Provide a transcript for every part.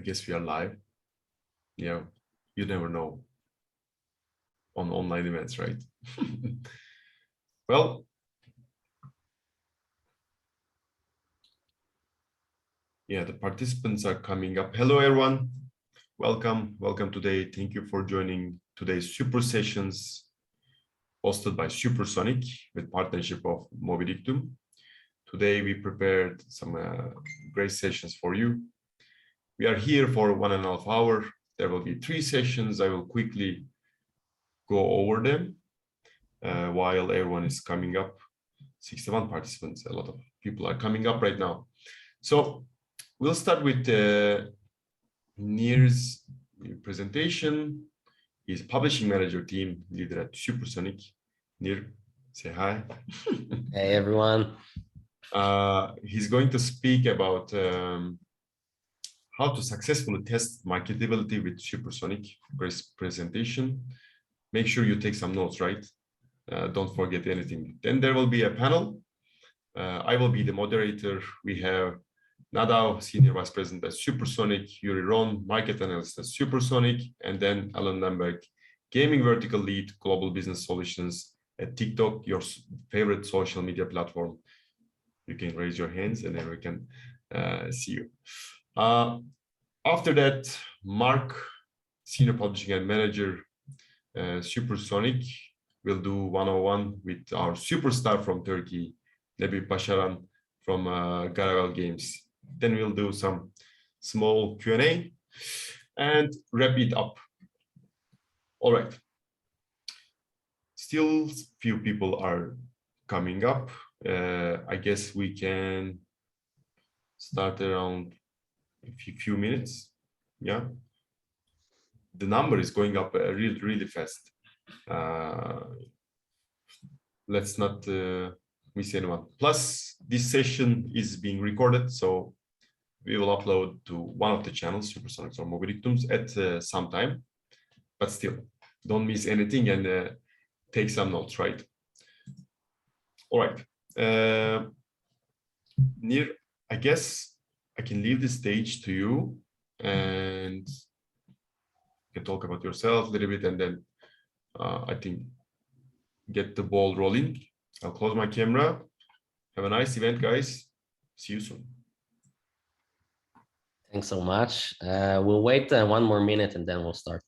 guess we are live. Yeah, you never know on online events, right? Well, yeah, the participants are coming up. Hello, everyone. Welcome today. Thank you for joining today's Super Sessions hosted by Supersonic with partnership of Mobidictum. Today, we prepared some great sessions for you. We are here for 1.5 hours. There will be 3 sessions. I will quickly go over them while everyone is coming up. 61 participants, a lot of people are coming up right now. So we'll start with Nir's presentation. He's publishing manager team leader at Supersonic. Nir, say hi. Hey, everyone. He's going to speak about how to successfully test marketability with Supersonic. Great presentation. Make sure you take some notes, right? Don't forget anything. Then there will be a panel. I will be the moderator. We have Nadav, Senior Vice President at Supersonic, Yuri Ron, Market Analyst at Supersonic, and then Alan Lemberg, Gaming Vertical Lead, Global Business Solutions at TikTok, your favorite social media platform. You can raise your hands and then we can see you. After that, Mark, Senior Publishing and Manager, Supersonic, will do 101 with our superstar from Turkey, Nebih Bassaran from Garawell Games. Then we'll do some small Q&A and wrap it up. All right. Still few people are coming up. I guess we can start around a few minutes. Yeah. The number is going up really fast. Let's not miss anyone. Plus, this session is being recorded, so we will upload to one of the channels, Supersonics or Mobidictums, at some time. But still, don't miss anything and take some notes, right? All right. Nir, I guess I can leave the stage to you and you can talk about yourself a little bit and then I think get the ball rolling. I'll close my camera. Have a nice event, guys. See you soon. Thanks so much. We'll wait 1 more minute and then we'll start.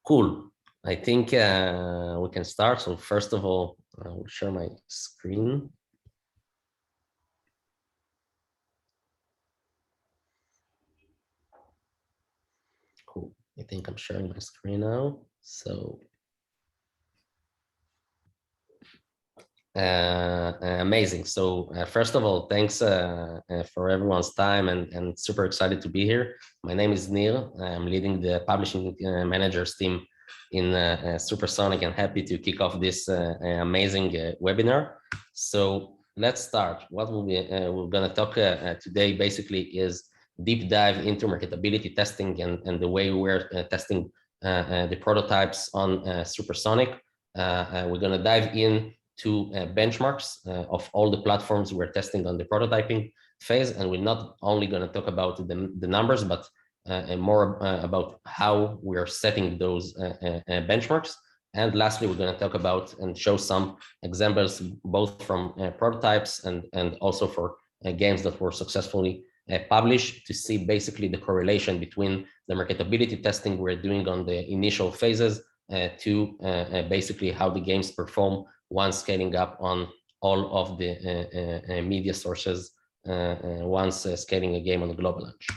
Cool. I think we can start. So first of all, I will share my screen. Cool. I think I'm sharing my screen now. So amazing. So first of all, thanks for everyone's time and super excited to be here. My name is Nir. I'm leading the publishing managers team in Supersonic and happy to kick off this amazing webinar. So let's start. What we're going to talk today basically is deep dive into marketability testing and the way we're testing the prototypes on Supersonic. We're going to dive in to benchmarks of all the platforms we're testing on the prototyping phase. And we're not only going to talk about the numbers, but more about how we're setting those benchmarks. And lastly, we're going to talk about and show some examples, both from prototypes and also for games that were successfully published, to see basically the correlation between the marketability testing we're doing on the initial phases to basically how the games perform once scaling up on all of the media sources, once scaling a game on the global launch.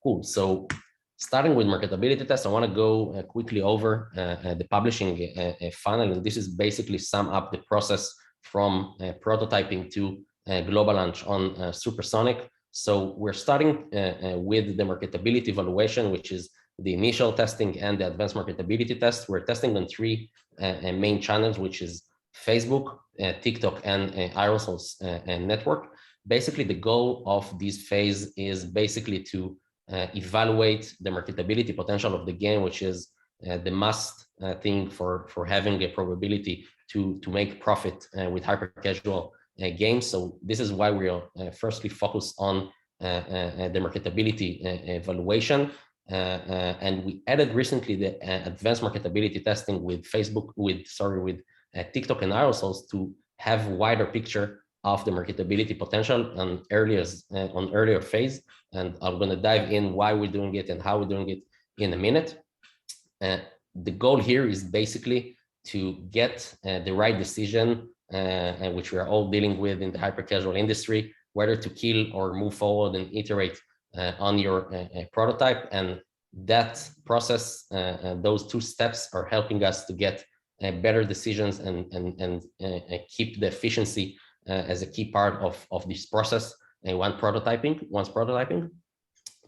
Cool. So starting with marketability tests, I want to go quickly over the publishing funnel. And this is basically sum up the process from prototyping to global launch on Supersonic. So we're starting with the marketability evaluation, which is the initial testing and the advanced marketability test. We're testing on three main channels, which is Facebook, TikTok, and aerosols network. Basically, the goal of this phase is basically to evaluate the marketability potential of the game, which is the must thing for having a probability to make profit with hyper-casual games. So this is why we'll firstly focus on the marketability evaluation. And we added recently the advanced marketability testing with Facebook, with TikTok and aerosols to have a wider picture of the marketability potential on earlier phase. And I'm going to dive in why we're doing it and how we're doing it in a minute. The goal here is basically to get the right decision, which we are all dealing with in the hyper-casual industry, whether to kill or move forward and iterate on your prototype. And that process, those two steps are helping us to get better decisions and keep the efficiency as a key part of this process once prototyping.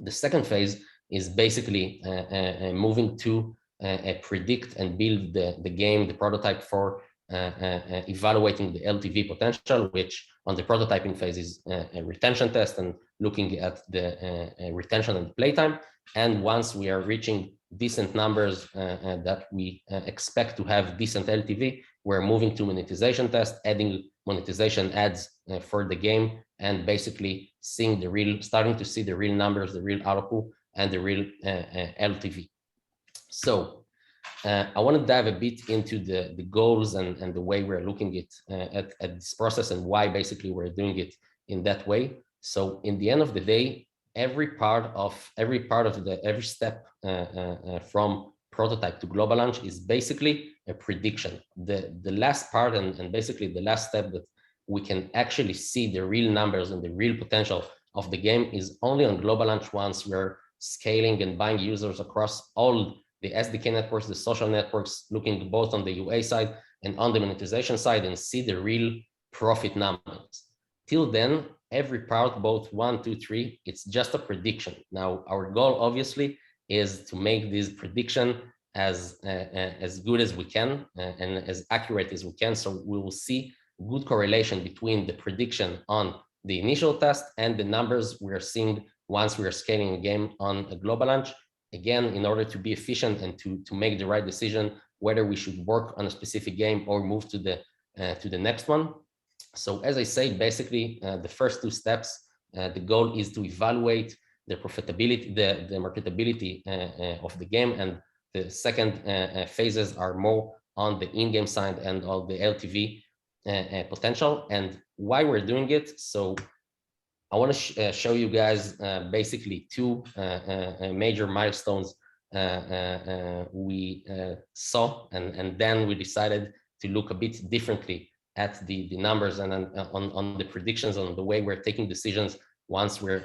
The second phase is basically moving to predict and build the game, the prototype for evaluating the LTV potential, which on the prototyping phase is a retention test and looking at the retention and playtime. And once we are reaching decent numbers that we expect to have decent LTV, we're moving to monetization test, adding monetization ads for the game, and basically starting to see the real numbers, the real output, and the real LTV. So I want to dive a bit into the goals and the way we're looking at this process and why basically we're doing it in that way. So in the end of the day, every step from prototype to global launch is basically a prediction. The last part and basically the last step that we can actually see the real numbers and the real potential of the game is only on global launch once we're scaling and buying users across all the SDK networks, the social networks, looking both on the UA side and on the monetization side and see the real profit numbers. Till then, every part, both 1, 2, 3, it's just a prediction. Now, our goal obviously is to make this prediction as good as we can and as accurate as we can. So we will see good correlation between the prediction on the initial test and the numbers we're seeing once we're scaling a game on a global launch. Again, in order to be efficient and to make the right decision, whether we should work on a specific game or move to the next one. So as I say, basically the first two steps, the goal is to evaluate the profitability, the marketability of the game, and the second phases are more on the in-game side and all the LTV potential and why we're doing it. So I want to show you guys basically two major milestones we saw, and then we decided to look a bit differently at the numbers and on the predictions, on the way we're taking decisions once we're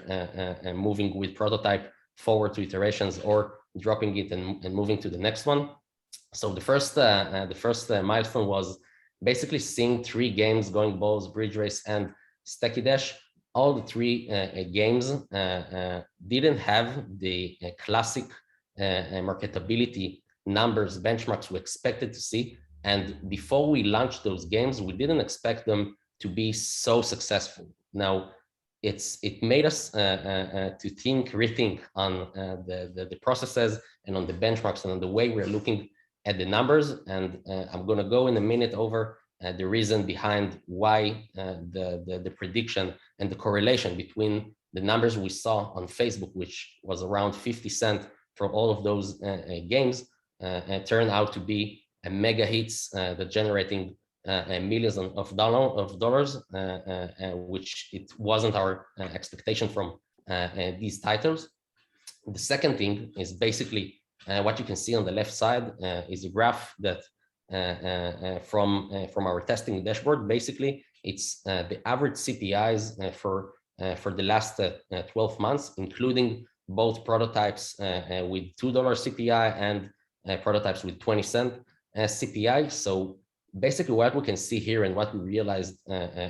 moving with prototype forward to iterations or dropping it and moving to the next one. So the first milestone was basically seeing 3 games, Going Balls, Bridge Race, and Stacky Dash. All the 3 games didn't have the classic marketability numbers, benchmarks we expected to see. And before we launched those games, we didn't expect them to be so successful. Now, it made us to rethink on the processes and on the benchmarks and on the way we're looking at the numbers. And I'm going to go in a minute over the reason behind why the prediction and the correlation between the numbers we saw on Facebook, which was around 50 cents for all of those games, turned out to be a mega hits that generating millions of dollars, which it wasn't our expectation from these titles. The second thing is basically what you can see on the left side is a graph that from our testing dashboard. Basically, it's the average CPIs for the last 12 months, including both prototypes with $2 CPI and prototypes with 20 cent CPI. So basically what we can see here and what we realized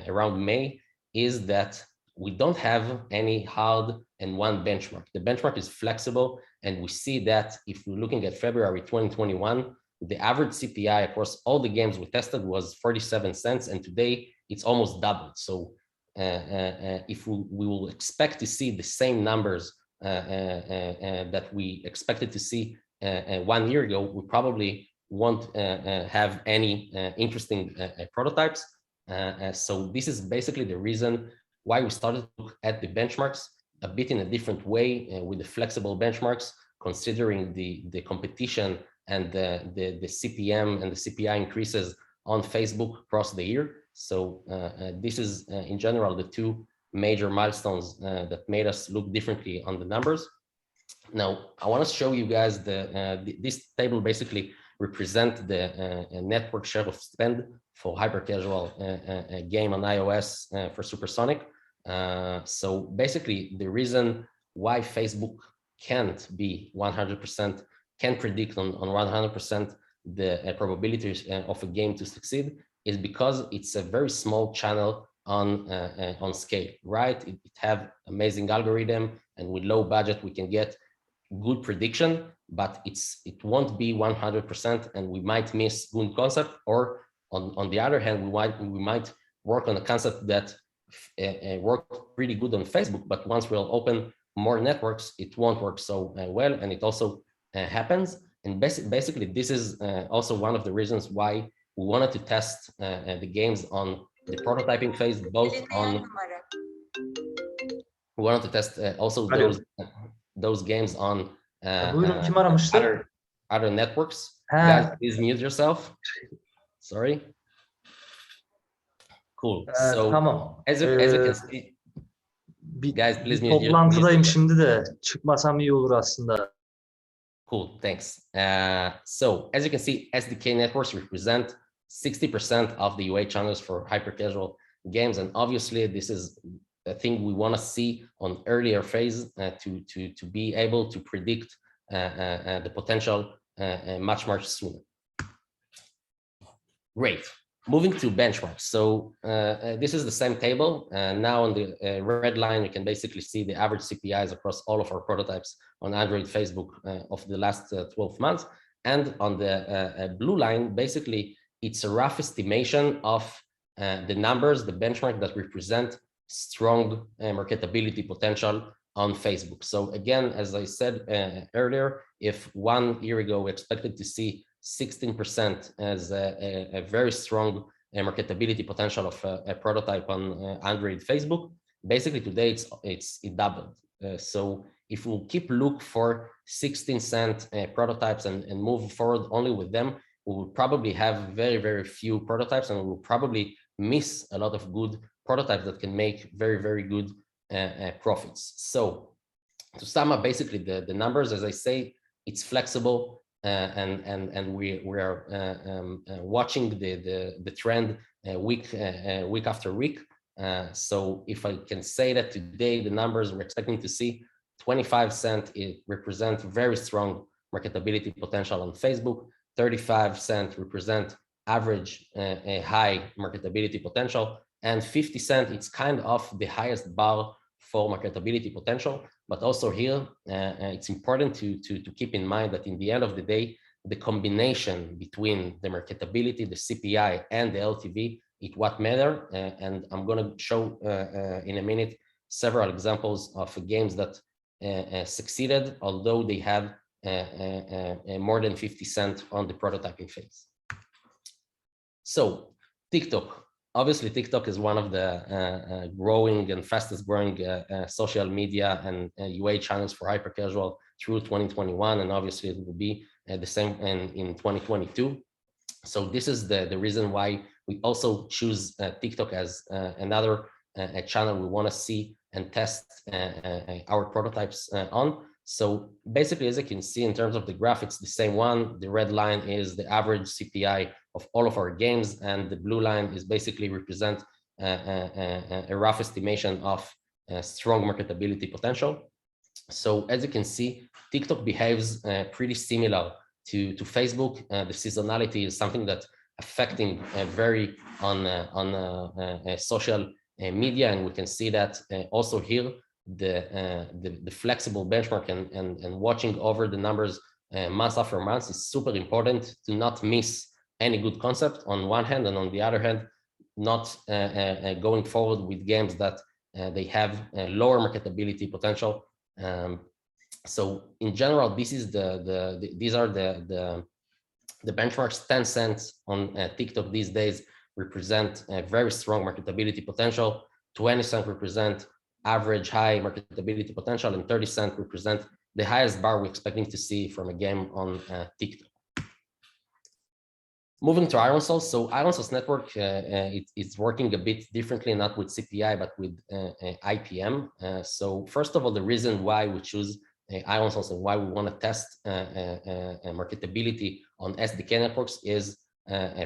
around May is that we don't have any hard and one benchmark. The benchmark is flexible And we see that if we're looking at February 2021, the average CPI across all the games we tested was 47 cents, and today it's almost doubled. So if we will expect to see the same numbers that we expected to see 1 year ago, we probably won't have any interesting prototypes. So this is basically the reason why we started to look at the benchmarks a bit in a different way with the flexible benchmarks, considering the competition and the CPM and the CPI increases on Facebook across the year. So this is in general the two major milestones that made us look differently on the numbers. Now, I want to show you guys this table basically represent the network share of spend for HyperCasual game on iOS for Supersonic. So basically, the reason why Facebook can't be 100%, can predict on 100% the probability of a game to succeed is because it's a very small channel on scale, right? It have amazing algorithm, and with low budget, we can get good prediction, but it won't be 100%, and we might miss good concept. Or on the other hand, we might work on a concept that worked pretty good on Facebook, but once we'll open more networks, it won't work so well, and it also happens. And basically, this is also one of the reasons why we wanted to test the games on the prototyping phase, both on. We wanted to test also those games on other networks. Guys, please mute yourself. Sorry. Cool. So Tamam. as you can see, guys, please mute. Toplantıdayım şimdi de çıkmasam iyi olur aslında. Cool, thanks. So as you can see, SDK networks represent 60% of the UA channels for hyper-casual games, and obviously this is a thing we want to see on earlier phase to be able to predict the potential much sooner. Great. Moving to benchmarks. So this is the same table. Now on the red line, you can basically see the average CPIs across all of our prototypes on Android, Facebook of the last 12 months. And on the blue line, basically, it's a rough estimation of the numbers, the benchmark that represent strong marketability potential on Facebook. So again, as I said earlier, if 1 year ago we expected to see 16% as a very strong marketability potential of a prototype on Android, Facebook, basically today it doubled. So if we'll keep look for 16-cent prototypes and move forward only with them, we will probably have very few prototypes, and we will probably miss a lot of good prototypes that can make very good profits. So to sum up basically the numbers, as I say, it's flexible, and we are watching the trend week after week. So if I can say that today the numbers we're expecting to see 25 cents, it represents very strong marketability potential on Facebook. 35 cents represent average high marketability potential, and 50 cents it's kind of the highest bar for marketability potential. But also here, it's important to keep in mind that in the end of the day, the combination between the marketability, the CPI, and the LTV is what matter. And I'm going to show in a minute several examples of games that succeeded, although they have more than 50 cents on the prototyping phase. So TikTok. Obviously, TikTok is one of the growing and fastest growing social media and UA channels for hyper-casual through 2021, and obviously it will be the same in 2022. So this is the reason why we also choose TikTok as another channel we want to see and test our prototypes on. So basically, as you can see in terms of the graph, it's the same one. The red line is the average CPI of all of our games, and the blue line is basically represent a rough estimation of strong marketability potential. So as you can see, TikTok behaves pretty similar to Facebook. The seasonality is something that affecting very on social media, and we can see that also here the flexible benchmark and watching over the numbers month after month is super important to not miss any good concept on one hand, and on the other hand, not going forward with games that they have lower marketability potential. So in general, this is these are the benchmarks. 10 cents on TikTok these days represent a very strong marketability potential. 20 cents represent average high marketability potential, and 30 cents represent the highest bar we're expecting to see from a game on TikTok. Moving to Iron Source. So Iron Source network, it's working a bit differently, not with CPI, but with IPM. So first of all, the reason why we choose Iron Source and why we want to test marketability on SDK networks is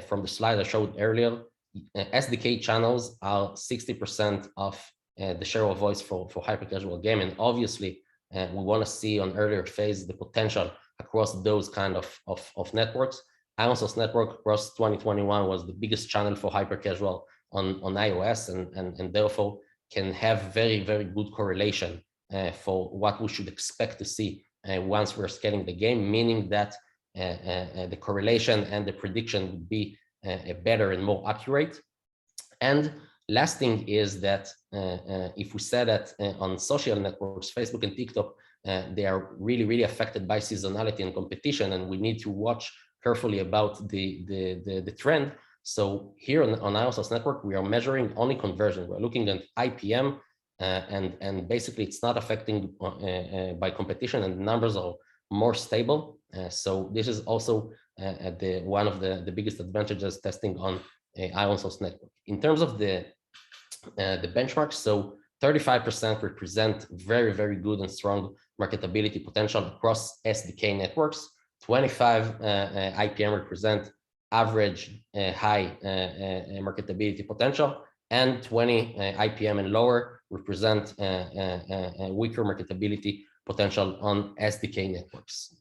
from the slide I showed earlier. SDK channels are 60% of the share of voice for HyperCasual game, and obviously we want to see on earlier phase the potential across those kind of networks. Iron Source network across 2021 was the biggest channel for HyperCasual on iOS, and therefore can have very good correlation for what we should expect to see once we're scaling the game, meaning that the correlation and the prediction would be better and more accurate. And last thing is that if we said that on social networks, Facebook and TikTok, they are really affected by seasonality and competition, and we need to watch carefully about the trend. So here on Iron Source network, we are measuring only conversion. We're looking at IPM, and basically it's not affecting by competition, and the numbers are more stable. So this is also one of the biggest advantages testing on Iron Source network. In terms of the benchmarks, so 35% represent very good and strong marketability potential across SDK networks. 25 IPM represent average high marketability potential, and 20 IPM and lower represent weaker marketability potential on SDK networks.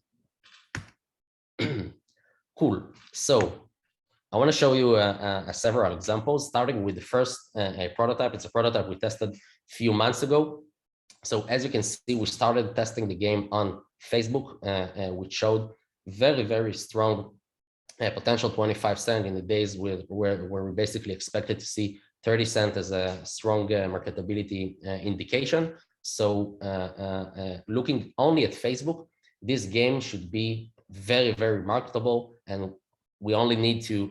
Cool. So I want to show you several examples, starting with the first prototype. It's a prototype we tested a few months ago. So as you can see, we started testing the game on Facebook, which showed very strong potential 25 cents in the days where we basically expected to see 30 cents as a strong marketability indication. So looking only at Facebook, this game should be very marketable, and we only need to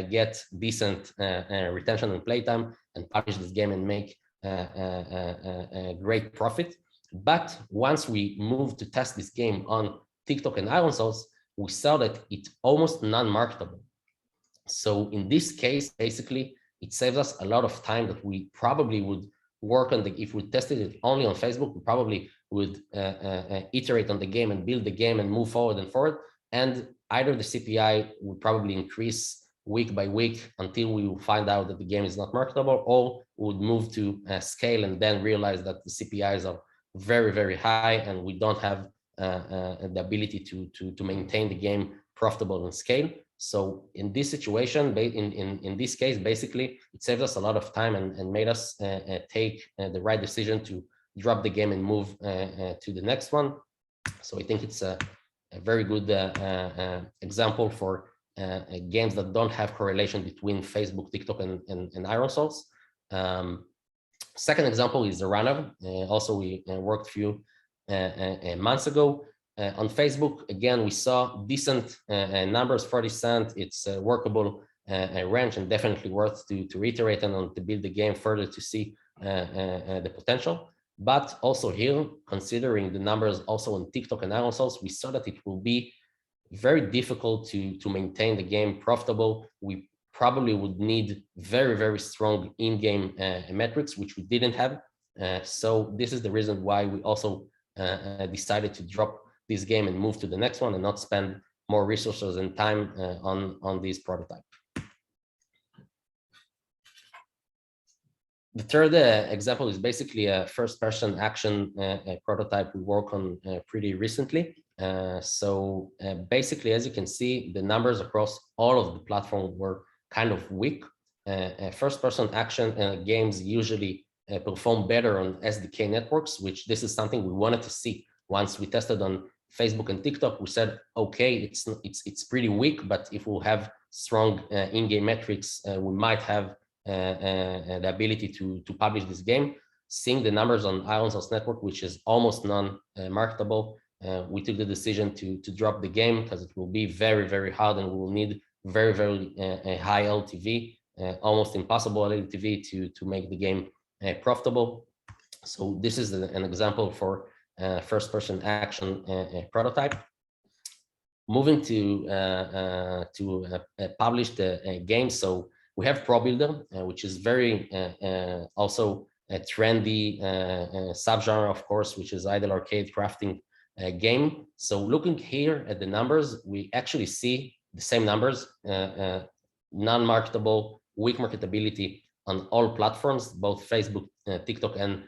get decent retention and playtime and publish this game and make a great profit. But once we moved to test this game on TikTok and Iron Source, we saw that it's almost non-marketable. So in this case, basically, it saves us a lot of time that we probably would work on if we tested it only on Facebook, we probably would iterate on the game and build the game and move forward. And either the CPI would probably increase week by week until we will find out that the game is not marketable, or would move to scale and then realize that the CPIs are very high and we don't have the ability to maintain the game profitable and scale. So in this situation, in this case, basically, it saved us a lot of time and made us take the right decision to drop the game and move to the next one. So I think it's a very good example for games that don't have correlation between Facebook, TikTok, and Iron Source. Second example is the runner. Also, we worked a few months ago. On Facebook, again, we saw decent numbers, 40 cents. It's a workable range and definitely worth to reiterate and to build the game further to see the potential. But also here, considering the numbers also on TikTok and Iron Source, we saw that it will be very difficult to maintain the game profitable. We probably would need very strong in-game metrics, which we didn't have. So this is the reason why we also decided to drop this game and move to the next one and not spend more resources and time on this prototype. The third example is basically a first-person action prototype we worked on pretty recently. So basically, as you can see, the numbers across all of the platform were kind of weak. First-person action games usually perform better on SDK networks, which this is something we wanted to see. Once we tested on Facebook and TikTok, we said, okay, it's pretty weak, but if we'll have strong in-game metrics, we might have the ability to publish this game. Seeing the numbers on Iron Source Network, which is almost non-marketable, we took the decision to drop the game because it will be very, very hard and we will need very, very high LTV, almost impossible LTV to make the game profitable. So this is an example for first-person action prototype. Moving to publish the game. So we have Pro Builder, which is very also a trendy subgenre, of course, which is idle arcade crafting game. So looking here at the numbers, we actually see the same numbers, non-marketable, weak marketability on all platforms, both Facebook, TikTok, and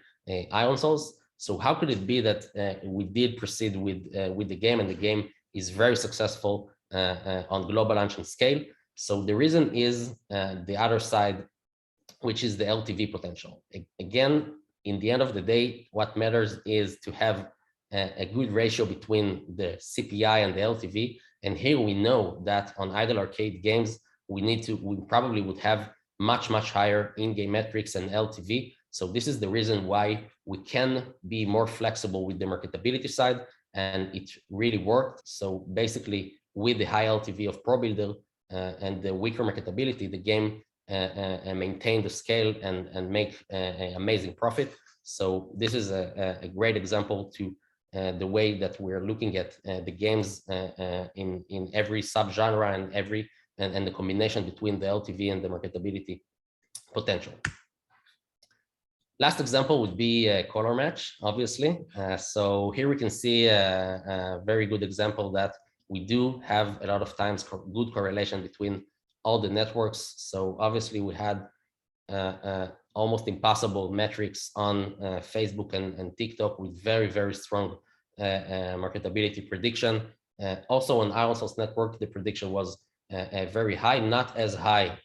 Iron Source. So how could it be that we did proceed with the game, and the game is very successful on global launch and scale? So the reason is the other side, which is the LTV potential. Again, in the end of the day, what matters is to have a good ratio between the CPI and the LTV. And here we know that on idle arcade games, we probably would have much higher in-game metrics and LTV. So this is the reason why we can be more flexible with the marketability side, and it really worked. So basically, with the high LTV of Pro Builder and the weaker marketability, the game maintain the scale and make an amazing profit. So this is a great example to the way that we're looking at the games in every subgenre and the combination between the LTV and the marketability potential. Last example would be a color match, obviously. So here we can see a very good example that we do have a lot of times good correlation between all the networks. So obviously we had almost impossible metrics on Facebook and TikTok with very, very strong marketability prediction. Also on Iron Source Network, the prediction was very high, not as high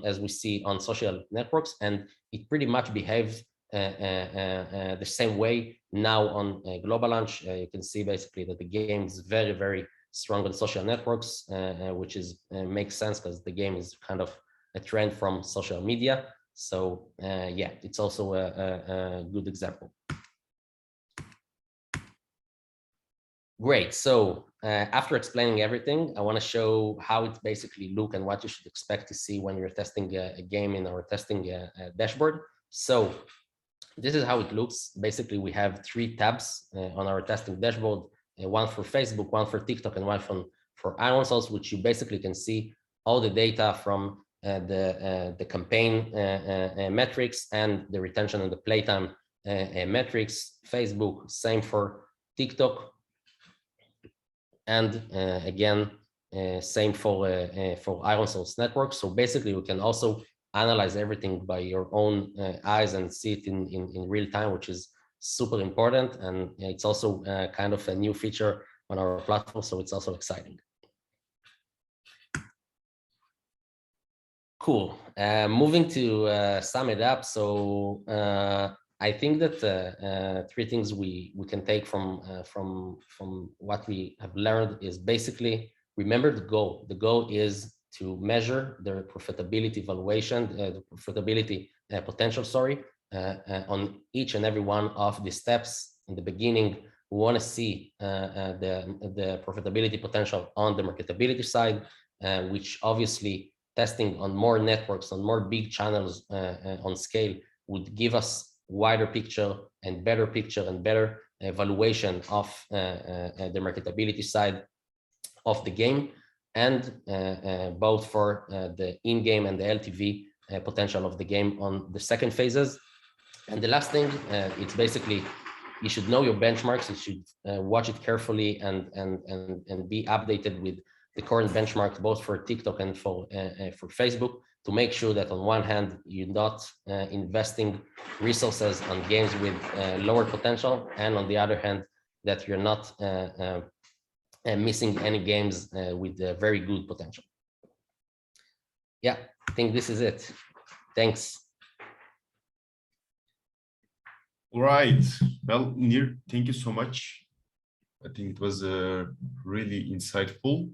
as we see on social networks, and it pretty much behaves the same way now on global launch. You can see basically that the game is very, very strong on social networks, which is makes sense because the game is kind of a trend from social media. So yeah, it's also a good example. Great. So after explaining everything, I want to show how it basically looks and what you should expect to see when you're testing a game in our testing dashboard. So this is how it looks. Basically, we have 3 tabs on our testing dashboard, one for Facebook, one for TikTok, and one for Iron Source, which you basically can see all the data from the campaign metrics and the retention and the playtime metrics. Facebook, same for TikTok. And again, same for Iron Source Network. So basically, we can also analyze everything by your own eyes and see it in real time, which is super important. And it's also kind of a new feature on our platform, so it's also exciting. Cool. Moving to sum it up. So I think that 3 things we can take from what we have learned is basically remember the goal. The goal is to measure the profitability valuation, the profitability potential, sorry, on each and every one of the steps. In the beginning, we want to see the profitability potential on the marketability side, which obviously testing on more networks, on more big channels on scale would give us wider picture and better evaluation of the marketability side of the game, and both for the in-game and the LTV potential of the game on the second phases. And the last thing, it's basically you should know your benchmarks. You should watch it carefully and be updated with the current benchmark, both for TikTok and for Facebook, to make sure that on one hand, you're not investing resources on games with lower potential, and on the other hand, that you're not missing any games with very good potential. Yeah, I think this is it. Thanks. All right. Well, Nir, thank you so much. I think it was really insightful.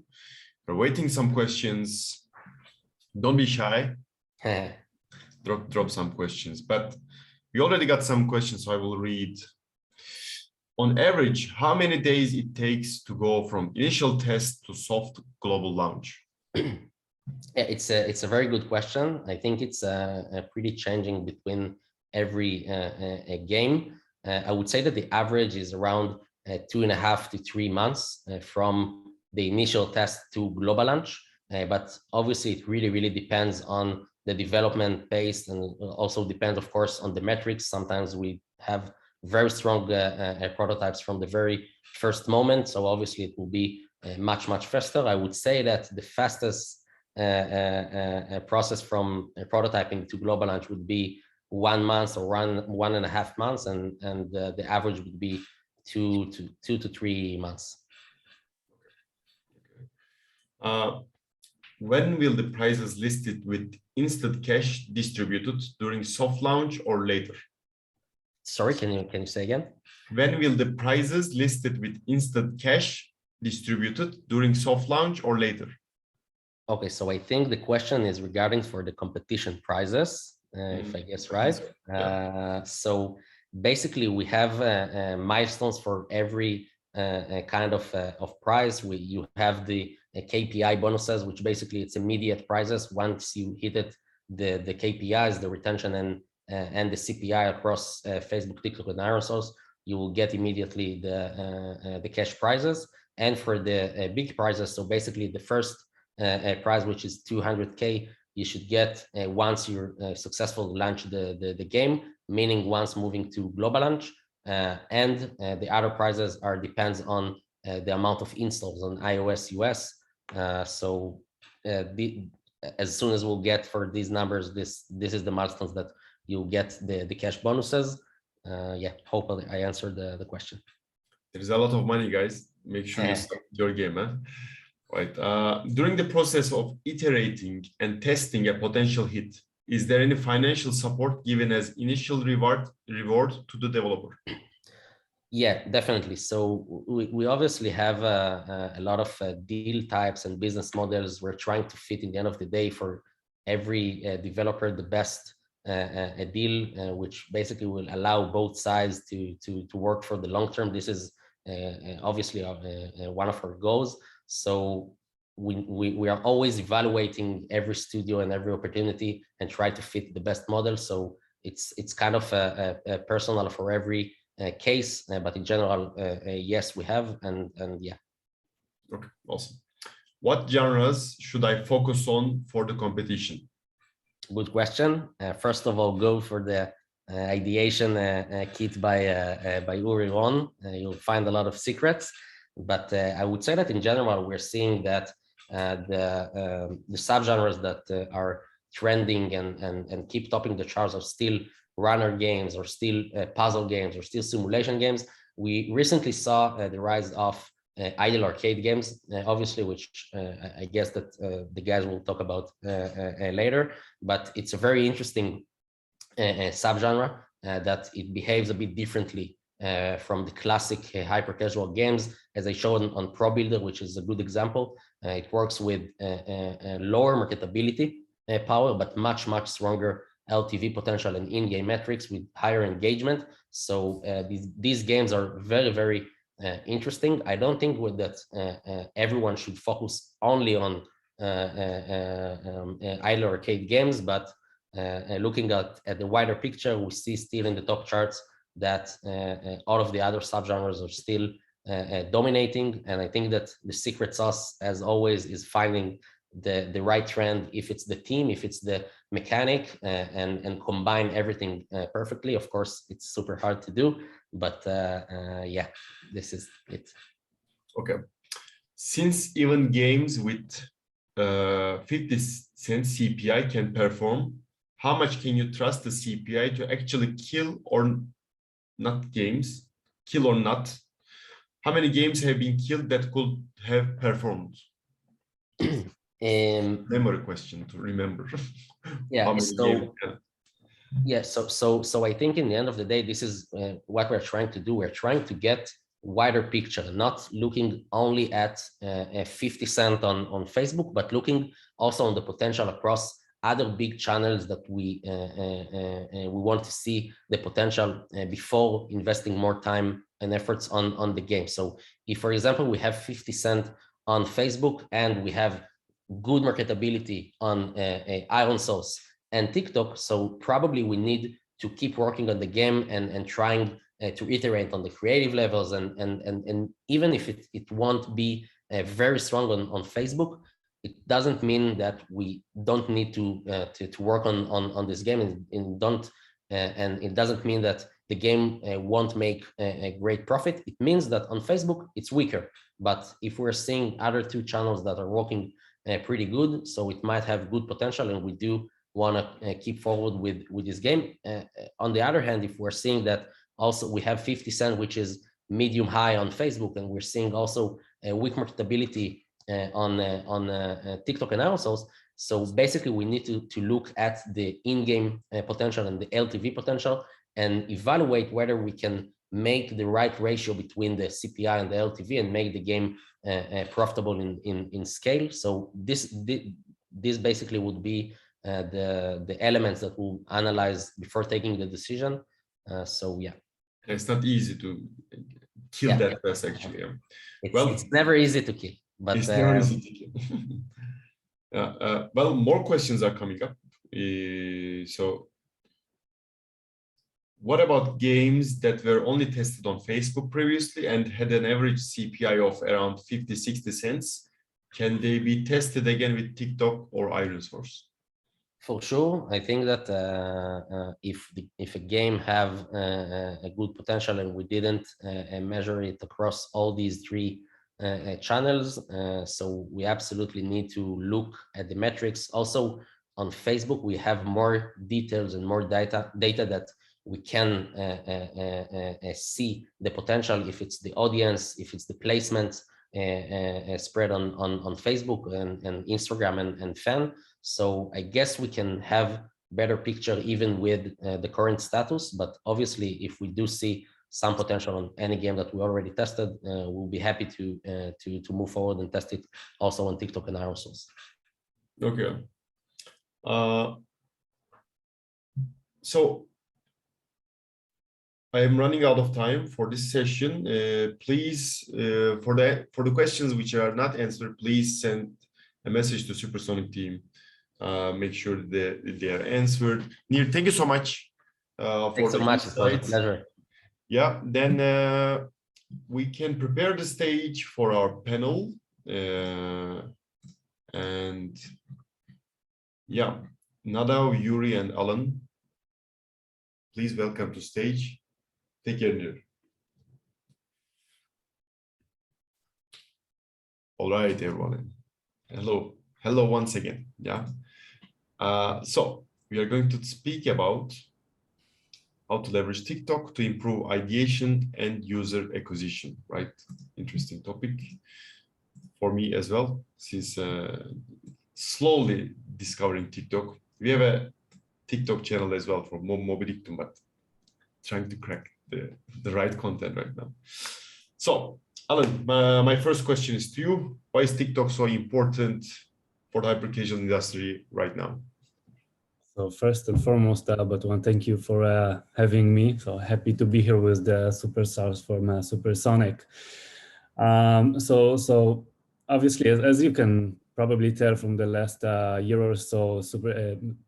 We're waiting some questions. Don't be shy. Drop some questions. But we already got some questions, so I will read. On average, how many days it takes to go from initial test to soft global launch? Yeah, it's a very good question. I think it's pretty changing between every game. I would say that the average is around 2.5 to 3 months from the initial test to global launch. But obviously, it really depends on the development pace, and also depends, of course, on the metrics. Sometimes we have very strong prototypes from the very first moment, so obviously it will be much faster. I would say that the fastest process from prototyping to global launch would be 1 month or 1.5 months, and the average would be 2 to 3 months. When will the prizes listed with instant cash distributed during soft launch or later? Sorry, can you say again? When will the prizes listed with instant cash distributed during soft launch or later? Okay, so I think the question is regarding for the competition prizes, if I guess right. So basically, we have milestones for every kind of prize. You have the KPI bonuses, which basically it's immediate prizes. Once you hit it, the KPIs, the retention and the CPI across Facebook, TikTok, and aerosols, you will get immediately the cash prizes. And for the big prizes, so basically the first prize, which is 200K, you should get once you're successful launch the game, meaning once moving to global launch. And the other prizes depends on the amount of installs on iOS, US. So as soon as we'll get for these numbers, this is the milestones that you'll get the cash bonuses. Yeah, hopefully I answered the question. There's a lot of money, guys. Make sure you start your game, huh? Right. During the process of iterating and testing a potential hit, is there any financial support given as initial reward to the developer? Yeah, definitely. So we obviously have a lot of deal types and business models. We're trying to fit in the end of the day for every developer the best a deal, which basically will allow both sides to work for the long term. This is obviously one of our goals. So we are always evaluating every studio and every opportunity and try to fit the best model. So it's kind of a personal for every case, but in general, yes, we have, and yeah. Okay, awesome. What genres should I focus on for the competition? Good question. First of all, go for the ideation kit by Uri Ron. You'll find a lot of secrets, but I would say that in general, we're seeing that the subgenres that are trending and keep topping the charts are still runner games, or still puzzle games, or still simulation games. We recently saw the rise of idle arcade games, obviously, which I guess that the guys will talk about later, but it's a very interesting subgenre that it behaves a bit differently from the classic hyper-casual games, as I showed on Pro Builder, which is a good example. It works with lower marketability power, but much stronger LTV potential and in-game metrics with higher engagement. So these games are very interesting. I don't think that everyone should focus only on idle arcade games, but looking at the wider picture, we see still in the top charts that all of the other subgenres are still dominating. And I think that the secret sauce, as always, is finding the right trend, if it's the team, if it's the mechanic, and combine everything perfectly. Of course, it's super hard to do, but yeah, this is it. Okay. Since even games with 50-cent CPI can perform, how much can you trust the CPI to actually kill or not games? Kill or not? How many games have been killed that could have performed? Memory question to remember. Yeah, so Yeah, so I think in the end of the day, this is what we're trying to do. We're trying to get wider picture, not looking only at 50 Cent on Facebook, but looking also on the potential across other big channels that we want to see the potential before investing more time and efforts on the game. So if, for example, we have 50 Cent on Facebook and we have good marketability on Iron Source and TikTok, so probably we need to keep working on the game and trying to iterate on the creative levels, and even if it won't be very strong on Facebook, it doesn't mean that we don't need to work on this game, and it doesn't mean that the game won't make a great profit. It means that on Facebook it's weaker, but if we're seeing other two channels that are working pretty good, so it might have good potential, and we do want to keep forward with this game. On the other hand, if we're seeing that also we have 50 Cent, which is medium high on Facebook, and we're seeing also a weak marketability on TikTok and also, so basically we need to look at the in-game potential and the LTV potential and evaluate whether we can make the right ratio between the CPI and the LTV and make the game profitable in scale. So this basically would be the elements that we'll analyze before taking the decision. So yeah, it's not easy to kill that bus actually. It's never easy to kill, but it's never easy to kill. Well, more questions are coming up. So what about games that were only tested on Facebook previously and had an average CPI of around 50-60 cents? Can they be tested again with TikTok or Iron Source? For sure, I think that if a game have a good potential and we didn't measure it across all these three channels, so we absolutely need to look at the metrics. Also on Facebook, we have more details and more data that we can see the potential, if it's the audience, if it's the placements spread on Facebook and Instagram and fan. So I guess we can have better picture even with the current status, but obviously if we do see some potential on any game that we already tested, we'll be happy to move forward and test it also on TikTok and Iron Source. Okay. So I am running out of time for this session. Please, for the questions which are not answered, please send a message to Supersonic team. Make sure that they are answered. Nir, thank you so much. Thanks so much. It was a pleasure. Yeah, then we can prepare the stage for our panel. And yeah, Nadav, Yuri, and Alan, please welcome to stage. Take care, Nir. All right, everyone. Hello once again. Yeah. So we are going to speak about how to leverage TikTok to improve ideation and user acquisition, right? Interesting topic for me as well, since slowly discovering TikTok. We have a TikTok channel as well for Mobidictum, but trying to crack the right content right now. So, Alan, my first question is to you. Why is TikTok so important for the hyper-casual industry right now? So first and foremost, thank you for having me. So happy to be here with the superstars from Supersonic. So obviously, as you can probably tell from the last year or so,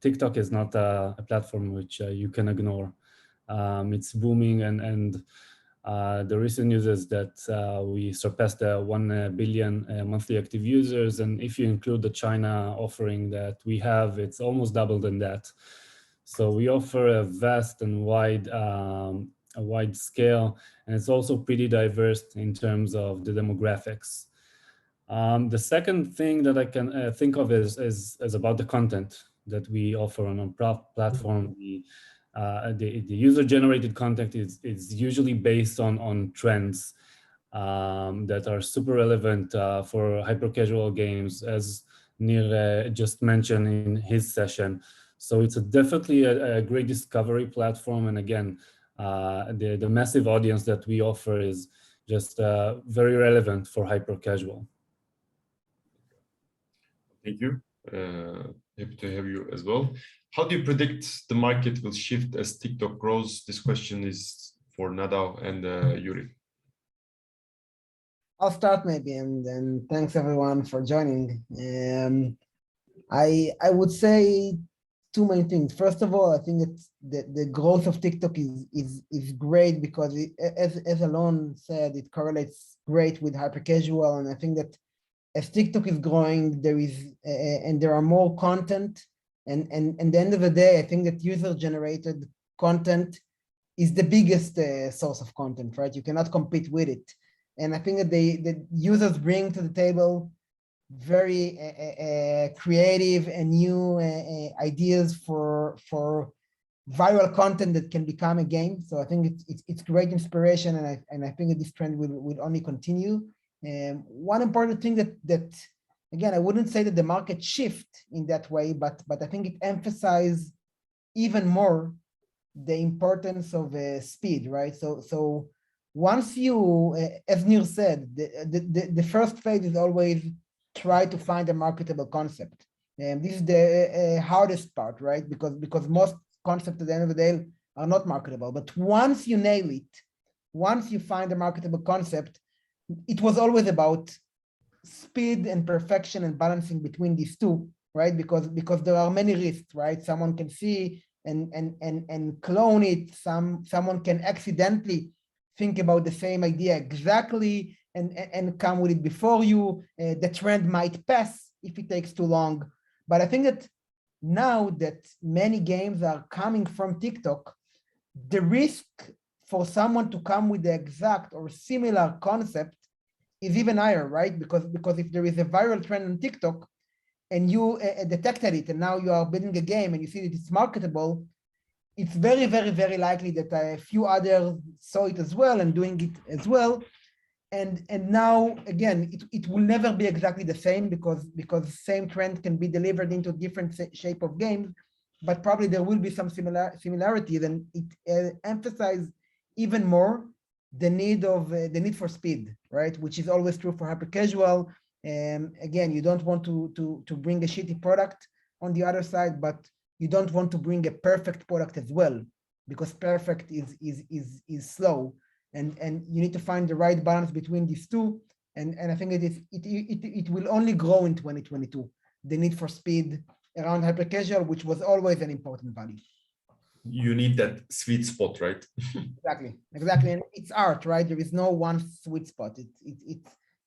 TikTok is not a platform which you can ignore. It's booming, and the recent news is that we surpassed 1 billion monthly active users, and if you include the China offering that we have, it's almost double than that. So we offer a vast and wide scale, and it's also pretty diverse in terms of the demographics. The second thing that I can think of is about the content that we offer on our platform. The user-generated content is usually based on trends that are super relevant for hyper-casual games, as Nir just mentioned in his session. So it's definitely a great discovery platform. And again, the massive audience that we offer is just very relevant for hyper-casual. Thank you. Happy to have you as well. How do you predict the market will shift as TikTok grows? This question is for Nadav and Yuri. I'll start maybe, and then thanks everyone for joining. I would say two main things. First of all, I think it's the growth of TikTok is great because as Alon said, it correlates great with hyper-casual, and I think that as TikTok is growing, there is and there are more content, and at the end of the day, I think that user-generated content is the biggest source of content, right? You cannot compete with it. And I think that the users bring to the table very creative and new ideas for viral content that can become a game. So I think it's great inspiration, and I think that this trend will only continue. One important thing that again, I wouldn't say that the market shift in that way, but I think it emphasizes even more the importance of speed, right? So once you, as Nir said, the first phase is always try to find a marketable concept. And this is the hardest part, right? Because most concepts at the end of the day are not marketable. But once you nail it, once you find a marketable concept, it was always about speed and perfection and balancing between these two, right? Because there are many risks, right? Someone can see and clone it. Someone can accidentally think about the same idea exactly and come with it before you. The trend might pass if it takes too long. But I think that now that many games are coming from TikTok, the risk for someone to come with the exact or similar concept is even higher, right? Because if there is a viral trend on TikTok and you detected it and now you are building a game and you see that it's marketable, it's very, very, very likely that a few others saw it as well and doing it as well. And now, again, it will never be exactly the same because the same trend can be delivered into different shape of games, but probably there will be some similarities, and it emphasizes even more the need for speed, right? Which is always true for hyper-casual. Again, you don't want to bring a shitty product on the other side, but you don't want to bring a perfect product as well, because perfect is slow, and you need to find the right balance between these two. And I think it will only grow in 2022. The need for speed around hyper-casual, which was always an important value. You need that sweet spot, right? Exactly, and it's art, right? There is no one sweet spot.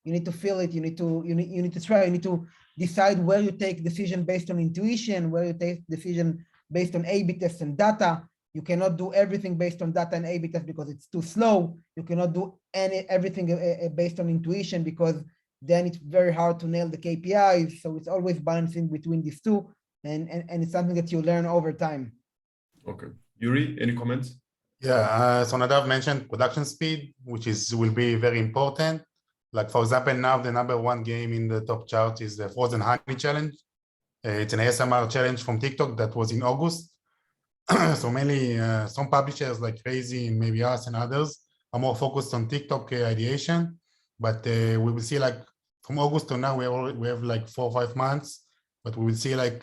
You need to feel it. You need to try. You need to decide where you take decision based on intuition, where you take decision based on A/B tests and data. You cannot do everything based on data and A/B tests because it's too slow. You cannot do everything based on intuition because then it's very hard to nail the KPIs. So it's always balancing between these two, and it's something that you learn over time. Okay, Yuri, any comments? Yeah, so Nadav mentioned production speed, which will be very important. Like, for example, now the #1 game in the top chart is the Frozen Honey Challenge. It's an ASMR challenge from TikTok that was in August. So mainly some publishers like Crazy and maybe us and others are more focused on TikTok ideation. But we will see, like, from August to now, we have like 4 or 5 months. But we will see, like,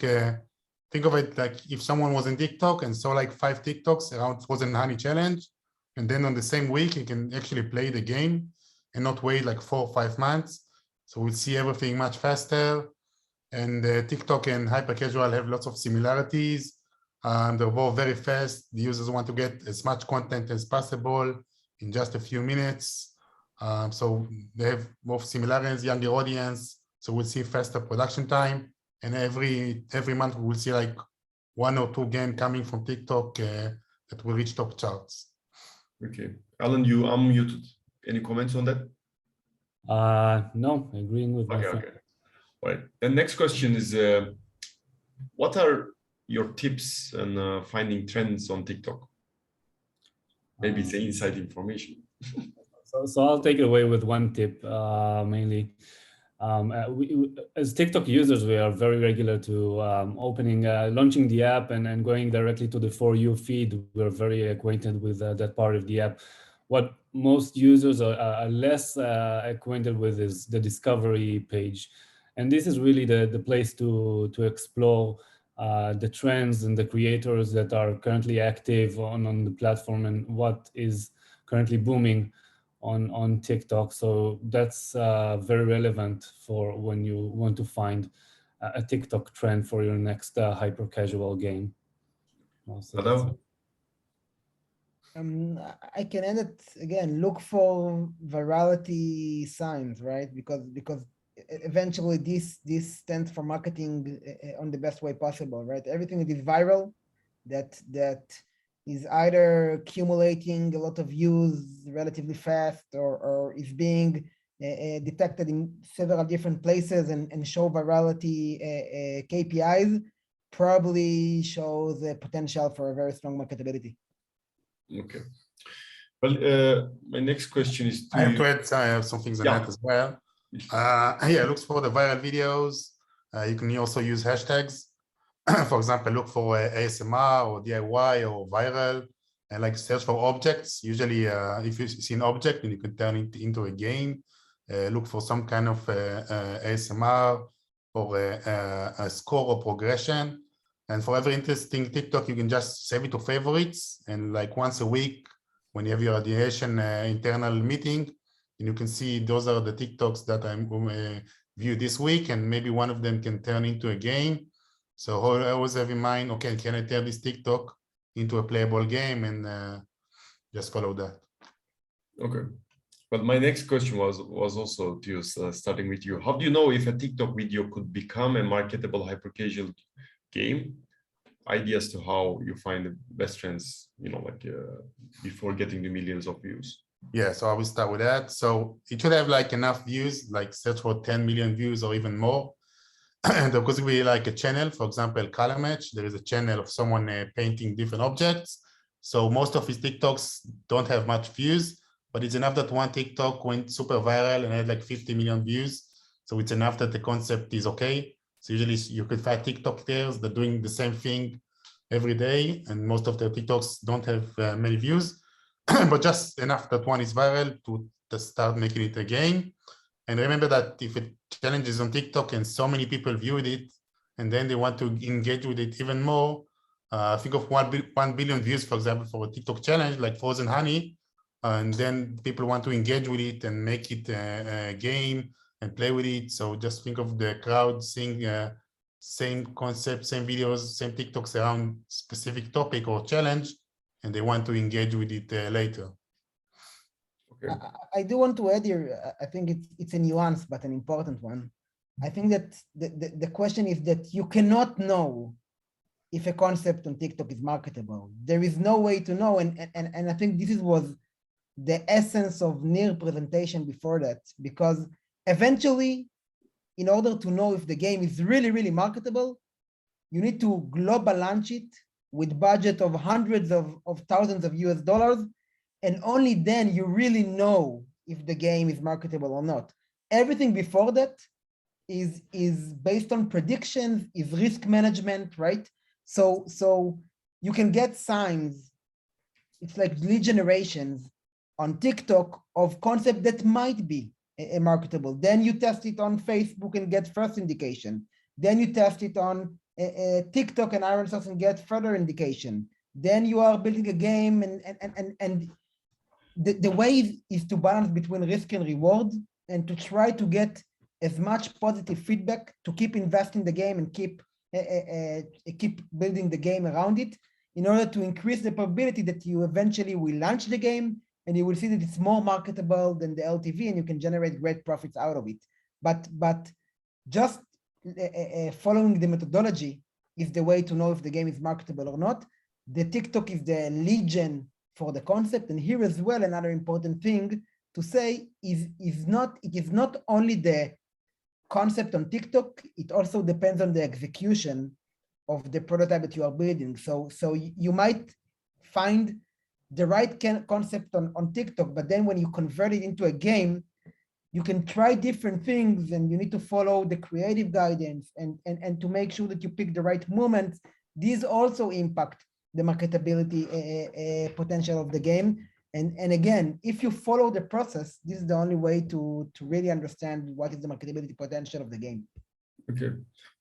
think of it like if someone was in TikTok and saw like 5 TikToks around Frozen Honey Challenge, and then on the same week, he can actually play the game and not wait like 4 or 5 months. So we'll see everything much faster. And TikTok and hyper-casual have lots of similarities. They're both very fast. The users want to get as much content as possible in just a few minutes. So they have both similarities, younger audience. So we'll see faster production time. And every month we will see like 1 or 2 games coming from TikTok that will reach top charts. Okay, Alan, you unmuted. Any comments on that? No, agreeing with my friend. Okay. All right. The next question is, what are your tips on finding trends on TikTok? Maybe it's inside information. So I'll take away with one tip mainly. As TikTok users, we are very regular to launching the app and going directly to the For You feed. We're very acquainted with that part of the app. What most users are less acquainted with is the discovery page. And this is really the place to explore the trends and the creators that are currently active on the platform and what is currently booming on TikTok. So that's very relevant for when you want to find a TikTok trend for your next hyper-casual game. So Nadav? I can add it again, look for virality signs, right? Because eventually this stands for marketing on the best way possible, right? Everything that is viral, that is either accumulating a lot of views relatively fast or is being detected in several different places and show virality KPIs, probably shows the potential for a very strong marketability. Okay. Well, my next question is I have to add some things on that as well. Yeah, looks for the viral videos. You can also use hashtags. For example, look for ASMR or DIY or viral, and like search for objects. Usually, if you see an object, then you can turn it into a game. Look for some kind of ASMR or a score or progression. And for every interesting TikTok, you can just save it to favorites. And like once a week, when you have your ideation internal meeting, and you can see those are the TikToks that I view this week, and maybe one of them can turn into a game. So I always have in mind, okay, can I turn this TikTok into a playable game, and just follow that. Okay. But my next question was also to you, starting with you. How do you know if a TikTok video could become a marketable hyper-casual game? Ideas to how you find the best trends, like before getting the millions of views. Yeah, so I will start with that. So it should have like enough views, like search for 10 million views or even more. And of course, we like a channel, for example, color match. There is a channel of someone painting different objects. So most of his TikToks don't have much views, but it's enough that one TikTok went super viral and had like 50 million views. So it's enough that the concept is okay. So usually you could find TikTokers that are doing the same thing every day, and most of their TikToks don't have many views, but just enough that one is viral to start making it a game. And remember that if a challenge is on TikTok and so many people viewed it, and then they want to engage with it even more, think of 1 billion views, for example, for a TikTok challenge like Frozen Honey, and then people want to engage with it and make it a game and play with it. So just think of the crowd seeing same concept, same videos, same TikToks around specific topic or challenge, and they want to engage with it later. Okay. I do want to add here, I think it's a nuance, but an important one. I think that the question is that you cannot know if a concept on TikTok is marketable. There is no way to know. And I think this was the essence of Nir's presentation before that, because eventually, in order to know if the game is really, really marketable, you need to global launch it with budget of hundreds of thousands of US dollars. And only then you really know if the game is marketable or not. Everything before that is based on predictions, is risk management, right? So you can get signs. It's like lead generations on TikTok of concept that might be marketable. Then you test it on Facebook and get first indication. Then you test it on TikTok and Iron Source and get further indication. Then you are building a game, and the way is to balance between risk and reward, and to try to get as much positive feedback to keep investing the game and keep building the game around it, in order to increase the probability that you eventually will launch the game and you will see that it's more marketable than the LTV and you can generate great profits out of it. But just following the methodology is the way to know if the game is marketable or not. The TikTok is the lead gen for the concept. And here as well, another important thing to say is it is not only the concept on TikTok, it also depends on the execution of the prototype that you are building. So you might find the right concept on TikTok, but then when you convert it into a game, you can try different things, and you need to follow the creative guidance and to make sure that you pick the right moments. These also impact the marketability potential of the game. And again, if you follow the process, this is the only way to really understand what is the marketability potential of the game. Okay.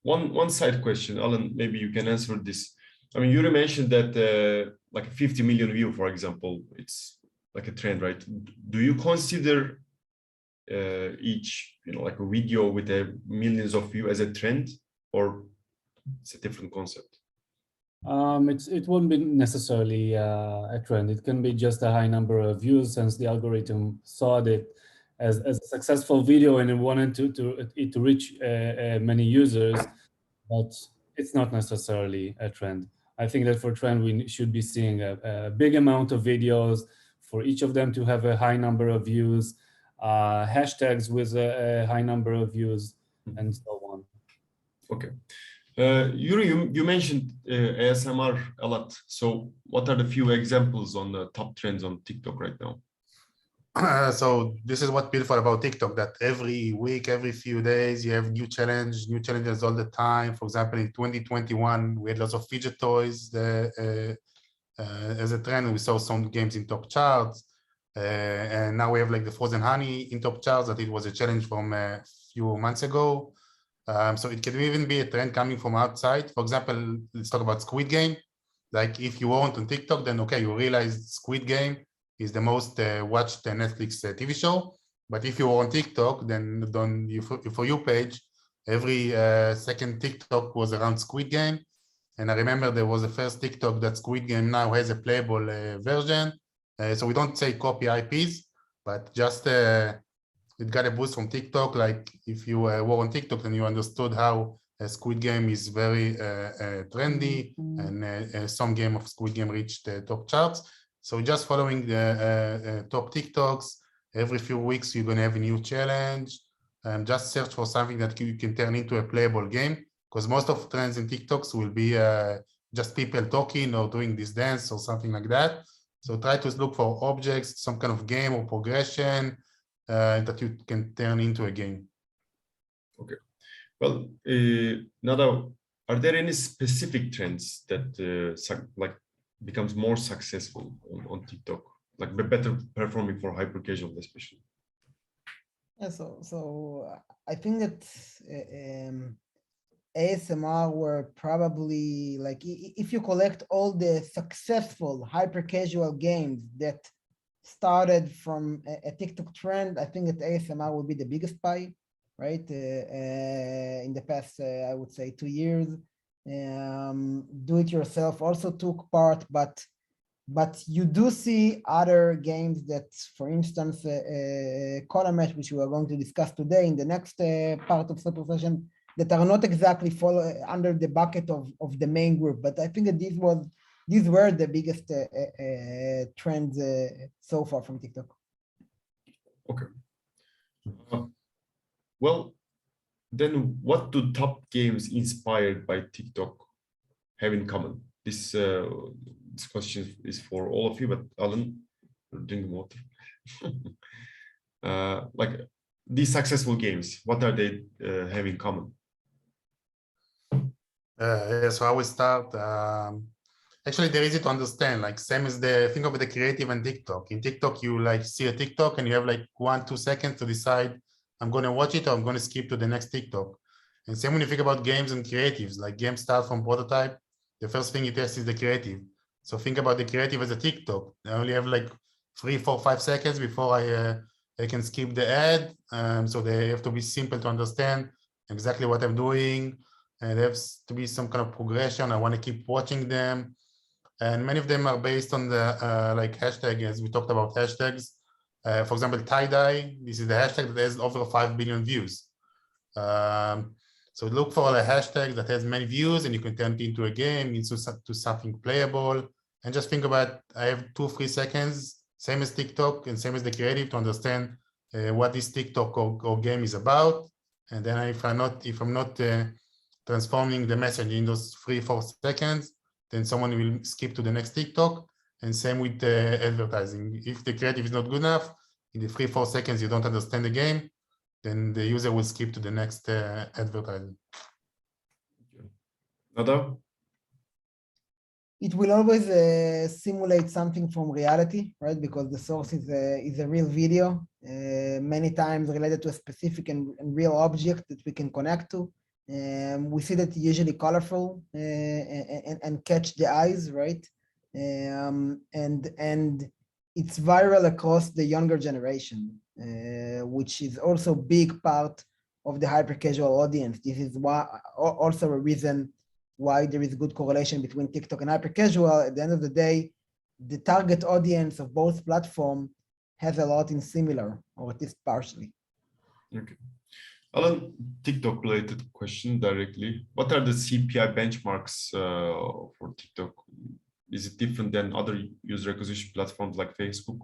One side question, Alan, maybe you can answer this. I mean, you mentioned that like 50 million view, for example, it's like a trend, right? Do you consider each, like a video with millions of views as a trend, or it's a different concept? It won't be necessarily a trend. It can be just a high number of views, since the algorithm saw it as a successful video and it wanted to reach many users, but it's not necessarily a trend. I think that for trend, we should be seeing a big amount of videos, for each of them to have a high number of views, hashtags with a high number of views, and so on. Okay. Yuri, you mentioned ASMR a lot. So what are the few examples on the top trends on TikTok right now? So this is what's beautiful about TikTok, that every week, every few days, you have new challenges all the time. For example, in 2021, we had lots of fidget toys as a trend. We saw some games in top charts. And now we have like the frozen honey in top charts, that it was a challenge from a few months ago. So it can even be a trend coming from outside. For example, let's talk about Squid Game. Like if you weren't on TikTok, then okay, you realize Squid Game is the most watched Netflix TV show. But if you were on TikTok, then on your For You page, every second TikTok was around Squid Game. And I remember there was the first TikTok that Squid Game now has a playable version. So we don't say copy IPs, but just it got a boost from TikTok. Like if you were on TikTok, then you understood how Squid Game is very trendy, and some game of Squid Game reached the top charts. So just following the top TikToks, every few weeks you're going to have a new challenge. Just search for something that you can turn into a playable game, because most of trends in TikToks will be just people talking or doing this dance or something like that. So try to look for objects, some kind of game or progression that you can turn into a game. Okay. Well, Nadav, are there any specific trends that like becomes more successful on TikTok, like better performing for HyperCasual especially? Yeah, so I think that ASMR were probably, like, if you collect all the successful HyperCasual games that started from a TikTok trend, I think that ASMR will be the biggest pie, right? In the past, I would say 2 years. Do it yourself also took part, but you do see other games that, for instance, color match, which we are going to discuss today in the next part of Super Session, that are not exactly under the bucket of the main group. But I think that these were the biggest trends so far from TikTok. Okay. Well, then what do top games inspired by TikTok have in common? This question is for all of you, but Alan, drink water. Like these successful games, what are they have in common? Yeah, so I will start. Actually, they're easy to understand. Like same as think of the creative and TikTok. In TikTok, you like see a TikTok and you have like 1-2 seconds to decide, I'm going to watch it or I'm going to skip to the next TikTok. And same when you think about games and creatives, like games start from prototype. The first thing you test is the creative. So think about the creative as a TikTok. I only have like 3, 4, 5 seconds before I can skip the ad. So they have to be simple to understand exactly what I'm doing. And there has to be some kind of progression. I want to keep watching them. And many of them are based on the like hashtag, as we talked about hashtags. For example, tie-dye, this is the hashtag that has over 5 billion views. So look for a hashtag that has many views and you can turn it into a game, into something playable. And just think about, I have 2-3 seconds, same as TikTok and same as the creative, to understand what this TikTok or game is about. And then if I'm not transforming the message in those 3-4 seconds, then someone will skip to the next TikTok. And same with advertising. If the creative is not good enough, in the 3-4 seconds you don't understand the game, then the user will skip to the next advertiser. Nadav? It will always simulate something from reality, right? Because the source is a real video, many times related to a specific and real object that we can connect to. We see that usually colorful and catch the eyes, right? And it's viral across the younger generation, which is also a big part of the hyper-casual audience. This is why also a reason why there is good correlation between TikTok and hyper-casual. At the end of the day, the target audience of both platforms has a lot in similar, or at least partially. Okay. Alan, TikTok related question directly. What are the CPI benchmarks for TikTok? Is it different than other user acquisition platforms like Facebook?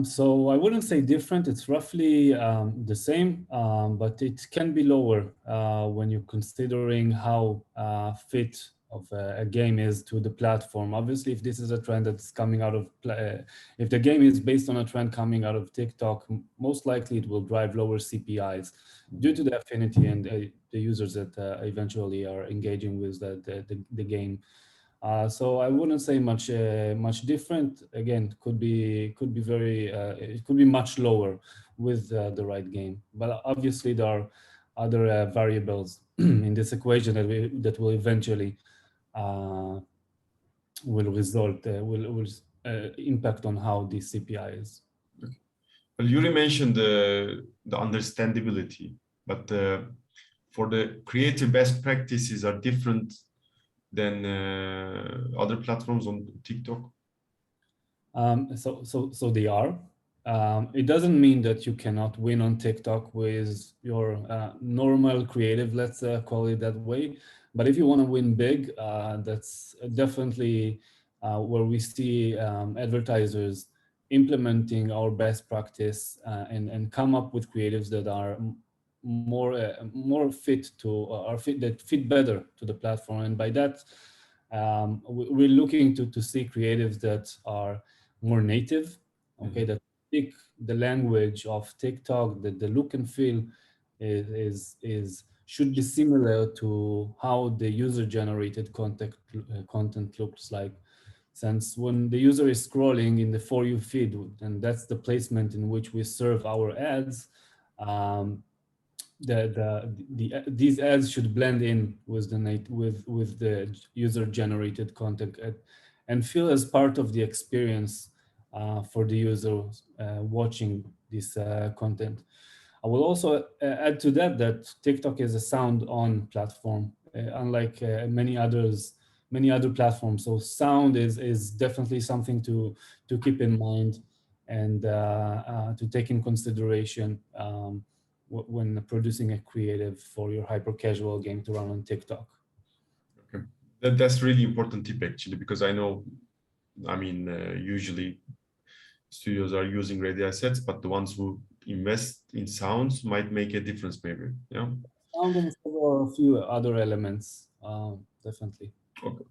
So I wouldn't say different. It's roughly the same, but it can be lower when you're considering how fit of a game is to the platform. Obviously, if this is a trend that's coming out of, if the game is based on a trend coming out of TikTok, most likely it will drive lower CPIs due to the affinity and the users that eventually are engaging with the game. So I wouldn't say much different. Again, could be very it could be much lower with the right game. But obviously there are other variables in this equation that will eventually will result will impact on how the CPI is. Well, Yuri mentioned the understandability, but for the creative best practices are different than other platforms on TikTok? So they are. It doesn't mean that you cannot win on TikTok with your normal creative, let's call it that way. But if you want to win big, that's definitely where we see advertisers implementing our best practice and come up with creatives that are more fit to or that fit better to the platform. And by that, we're looking to see creatives that are more native, okay, that speak the language of TikTok, that the look and feel should be similar to how the user-generated content looks like. Since when the user is scrolling in the For You feed, and that's the placement in which we serve our ads, these ads should blend in with the user-generated content and feel as part of the experience for the user watching this content. I will also add to that TikTok is a sound-on platform, unlike many other platforms. So sound is definitely something to keep in mind and to take in consideration when producing a creative for your hyper-casual game to run on TikTok. Okay, that's really important tip actually, because I know, I mean, usually studios are using radio assets, but the ones who invest in sounds might make a difference maybe, yeah? Sound and a few other elements, definitely. Okay.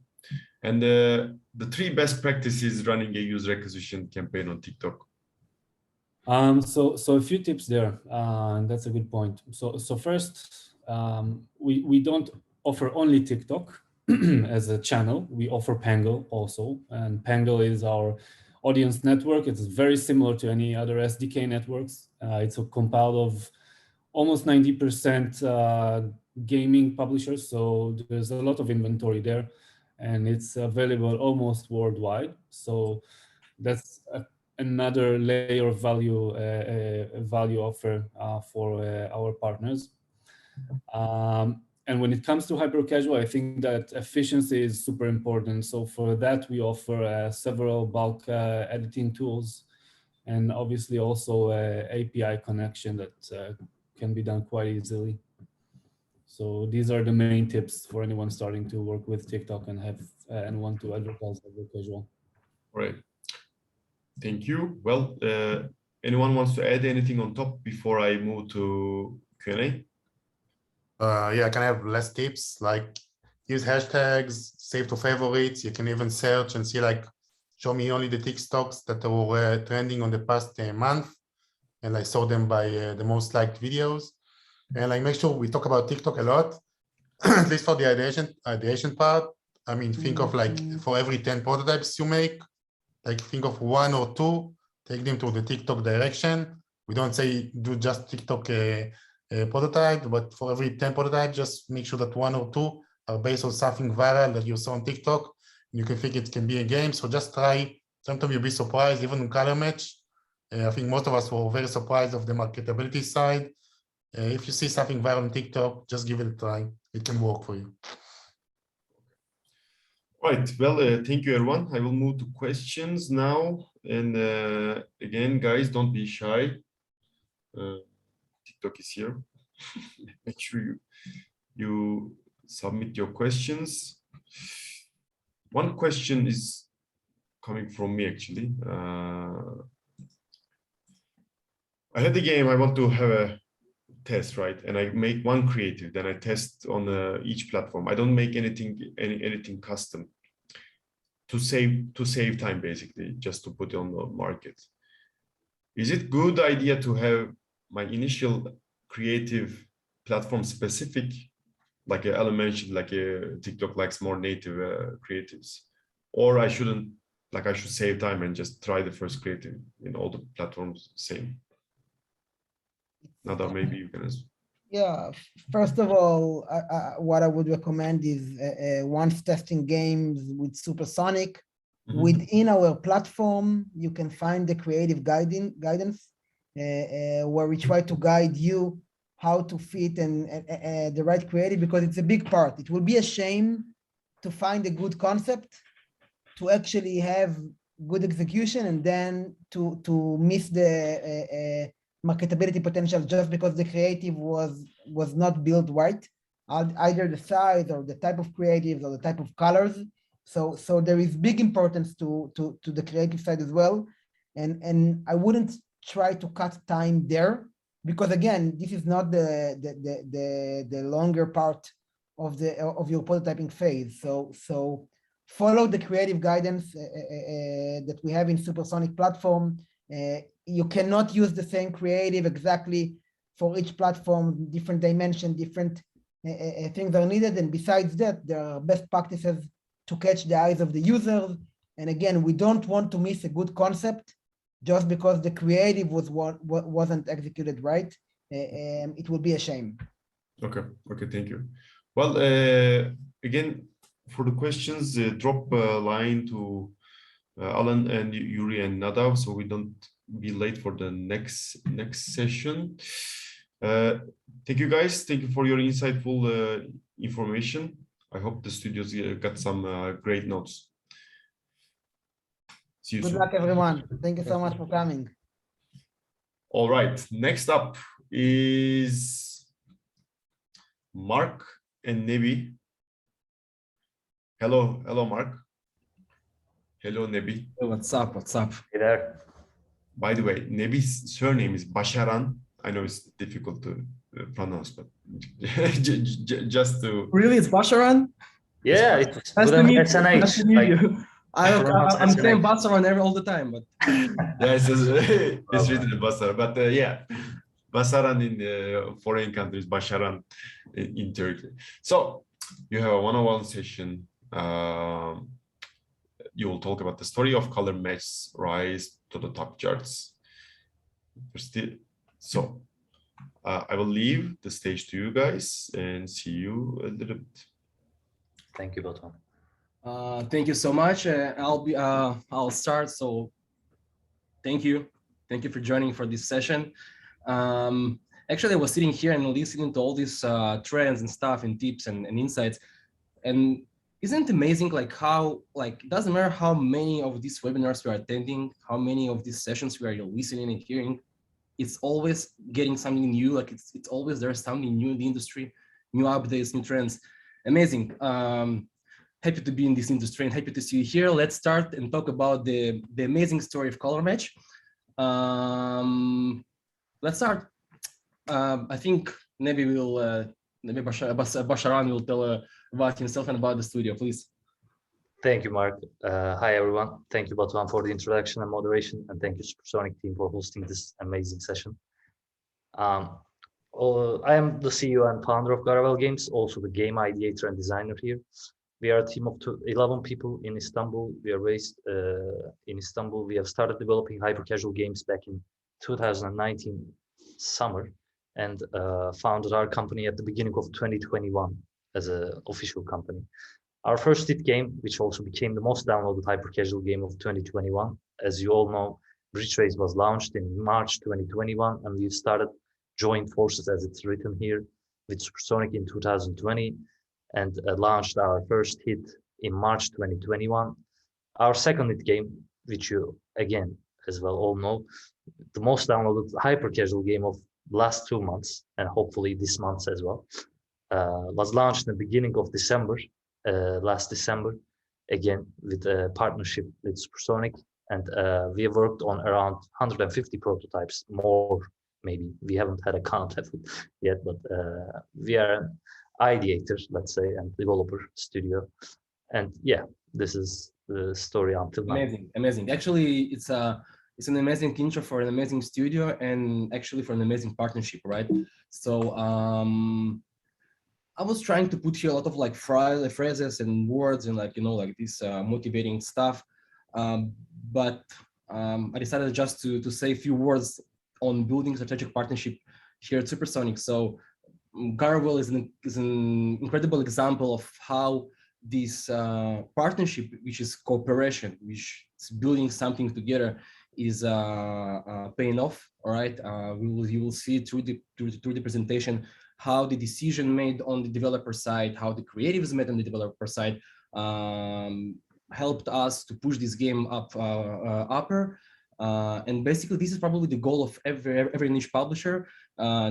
And the three best practices running a user acquisition campaign on TikTok. So a few tips there, and that's a good point. So first, we don't offer only TikTok as a channel. We offer Pangle also, and Pangle is our audience network. It's very similar to any other SDK networks. It's compiled of almost 90% gaming publishers, so there's a lot of inventory there, and it's available almost worldwide. So that's another layer of value offer for our partners. And when it comes to hyper-casual, I think that efficiency is super important. So for that, we offer several bulk editing tools, and obviously also API connection that can be done quite easily. So these are the main tips for anyone starting to work with TikTok and want to advertise hyper-casual. Right. Thank you. Well, anyone wants to add anything on top before I move to Q&A? Yeah, I can have less tips, like use hashtags, save to favorites. You can even search and see, like, show me only the TikToks that were trending on the past month. and like sort them by the most liked videos. And like make sure we talk about TikTok a lot, at least for the ideation part. I mean, think of like for every 10 prototypes you make, like think of 1 or 2, take them to the TikTok direction. We don't say do just TikTok prototype, but for every 10 prototypes, just make sure that 1 or 2 are based on something viral that you saw on TikTok. You can think it can be a game. So just try. Sometimes you'll be surprised, even in color match. I think most of us were very surprised of the marketability side. If you see something viral on TikTok, just give it a try. It can work for you. Right. Well, thank you, everyone. I will move to questions now. And again, guys, don't be shy. TikTok is here. Make sure you submit your questions. One question is coming from me, actually. I had the game. I want to have a test, right? And I make one creative, then I test on each platform. I don't make anything custom to save time, basically, just to put it on the market. Is it good idea to have my initial creative platform specific, like I mentioned, like a TikTok likes more native creatives, or I shouldn't, like I should save time and just try the first creative in all the platforms same? Now that maybe you can answer. Yeah, first of all, what I would recommend is once testing games with Supersonic, within our platform, you can find the creative guidance where we try to guide you how to fit and the right creative, because it's a big part. It will be a shame to find a good concept, to actually have good execution, and then to miss the marketability potential just because the creative was not built right, either the size or the type of creatives or the type of colors. So there is big importance to the creative side as well, and I wouldn't try to cut time there, because again, this is not the longer part of your prototyping phase. So follow the creative guidance that we have in Supersonic platform. You cannot use the same creative exactly for each platform. Different dimension, different things are needed. And besides that, there are best practices to catch the eyes of the users. And again, we don't want to miss a good concept just because the creative wasn't executed right. It will be a shame. Okay, thank you. Well, again, for the questions, drop a line to Alan and Yuri and Nadav, so we don't be late for the next session. Thank you, guys. Thank you for your insightful information. I hope the studios got some great notes. See you soon. Good luck, everyone. Thank you so much for coming. All right. Next up is Mark and Nebih. Hello, Mark. Hello, Nebih. What's up? Hey there. By the way, Nebih's surname is Bassaran. I know it's difficult to pronounce, but just to... Really, it's Bassaran? Yeah, it's Nice to meet SNH. you. I'm saying Bassaran all the time, but yes, it's written in Bassaran, but yeah, Bassaran in foreign countries, Bassaran in Turkey. So you have a one-on-one session. You will talk about the story of color match's rise to the top charts. So I will leave the stage to you guys and see you a little bit. Thank you, Botan. thank you so much. I'll start. So thank you for joining for this session. Actually, I was sitting here and listening to all these trends and stuff and tips and insights, and isn't it amazing how it doesn't matter how many of these webinars we are attending, how many of these sessions we are listening and hearing, it's always getting something new. It's always there's something new in the industry, new updates, new trends. Amazing. Happy to be in this industry and happy to see you here. Let's start and talk about the amazing story of color match. Let's start. I think Nebih Bassaran will tell about himself and about the studio, please. Thank you, Mark. Hi, everyone. Thank you, Batuhan, for the introduction and moderation, and thank you, Supersonic team, for hosting this amazing session. I am the CEO and founder of Garawell Games, also the game ideator and designer here. We are a team of 11 people in Istanbul. We are based in Istanbul. We have started developing HyperCasual games back in 2019 summer, and founded our company at the beginning of 2021 as an official company. Our first hit game, which also became the most downloaded hyper-casual game of 2021, as you all know, Bridge Race was launched in March 2021, and we've started joint forces, as it's written here, with Supersonic in 2020, and launched our first hit in March 2021. Our second hit game, which you, again, as well all know, the most downloaded hyper-casual game of last 2 months, and hopefully this month as well, was launched in the beginning of December, last December, again with a partnership with Supersonic, and we have worked on around 150 prototypes, more maybe. We haven't had a count of it yet, but we are an ideator, let's say, and developer studio. And yeah, this is the story until now. Amazing, amazing. Actually, it's an amazing intro for an amazing studio, and actually for an amazing partnership, right? So I was trying to put here a lot of like phrases and words and like, you know, like this motivating stuff. But I decided just to say a few words on building strategic partnership here at Supersonic. So Garawell is an incredible example of how this partnership, which is cooperation, which is building something together, is paying off. All right, you will see through the presentation how the decision made on the developer side, how the creatives made on the developer side, helped us to push this game upper. And basically, this is probably the goal of every niche publisher.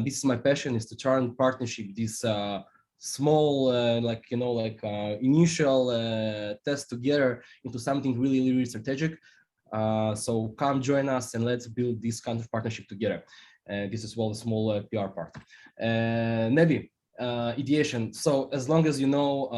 This is my passion, is to turn partnership, this small, initial test together into something really strategic. So come join us and let's build this kind of partnership together. This is well a small PR part. Nebih, ideation. So as long as you know,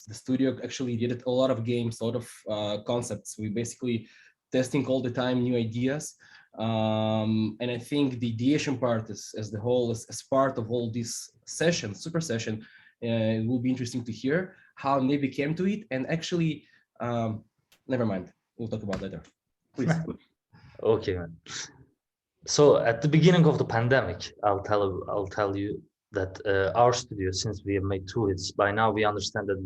the studio actually did a lot of games, a lot of concepts. We basically testing all the time new ideas. And I think the ideation part is, as the whole, as part of all this session, super session, it will be interesting to hear how Nebih came to it. And actually, never mind, we'll talk about later. Please. Okay, man. So at the beginning of the pandemic, I'll tell you that our studio, since we have made 2 hits, by now we understand that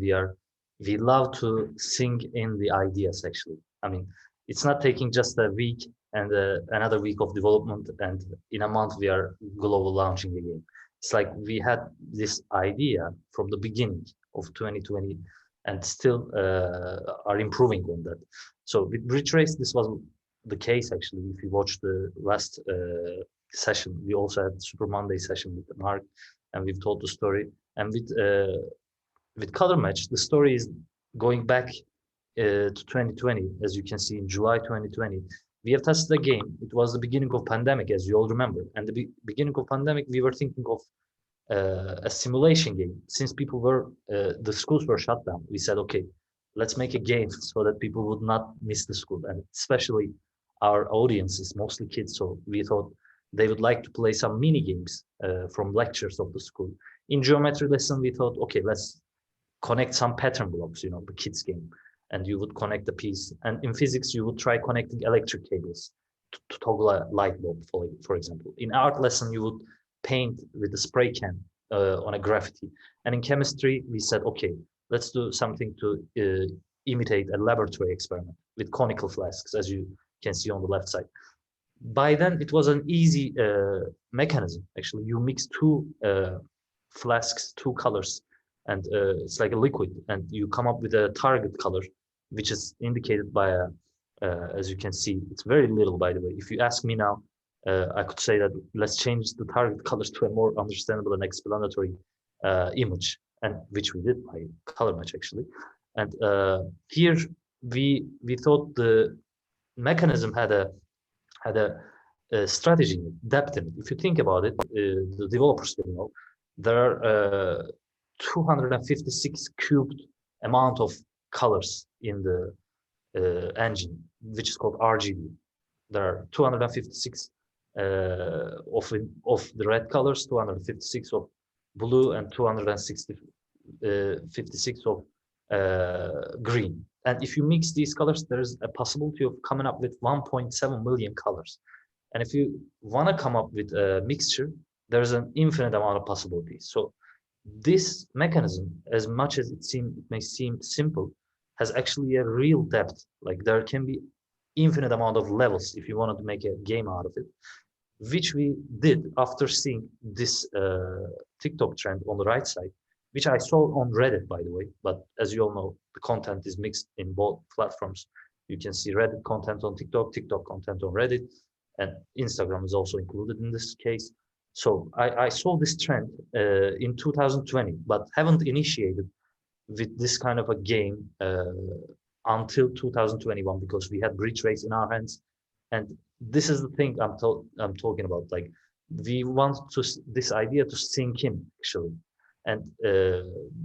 we love to sing in the ideas. Actually, I mean, it's not taking just a week and another week of development, and in a month we are global launching the game. It's like we had this idea from the beginning of 2020, and still are improving on that. So with Bridge Race, this was the case. Actually, if you watch the last session, we also had Super Monday session with Mark, and we've told the story. And with Color Match, the story is going back to 2020. As you can see, in July 2020, we have tested the game. It was the beginning of pandemic, as you all remember. And the beginning of pandemic, we were thinking of a simulation game. Since people were, the schools were shut down, we said, okay, let's make a game so that people would not miss the school. And especially our audience is mostly kids. So we thought they would like to play some mini games from lectures of the school. In geometry lesson, we thought, okay, let's connect some pattern blocks, you know, the kids game. And you would connect the piece. And in physics, you would try connecting electric cables to toggle a light bulb, for example. In art lesson, you would paint with a spray can on a graffiti. And in chemistry, we said, okay, let's do something to imitate a laboratory experiment with conical flasks, as you can see on the left side. By then, it was an easy mechanism. Actually, you mix 2 flasks, 2 colors, and it's like a liquid, and you come up with a target color, which is indicated by a, as you can see, it's very little, by the way. If you ask me now, I could say that let's change the target colors to a more understandable and explanatory image, and which we did by Color Match, actually. And here we thought the mechanism had a strategy, depth in it. If you think about it, the developers will know there are 256 cubed amount of colors in the engine, which is called RGB. There are 256 of the red colors, 256 of blue, and 256 of green. And if you mix these colors, there's a possibility of coming up with 1.7 million colors. And if you want to come up with a mixture, there's an infinite amount of possibilities. So this mechanism, as much as it may seem simple, has actually a real depth. Like there can be infinite amount of levels if you wanted to make a game out of it, which we did after seeing this TikTok trend on the right side, which I saw on Reddit, by the way. But as you all know, the content is mixed in both platforms. You can see Reddit content on TikTok, TikTok content on Reddit, and Instagram is also included in this case. So I saw this trend in 2020, but haven't initiated with this kind of a game until 2021 because we had breach rates in our hands. And this is the thing I'm talking about. Like we want this idea to sink in actually. And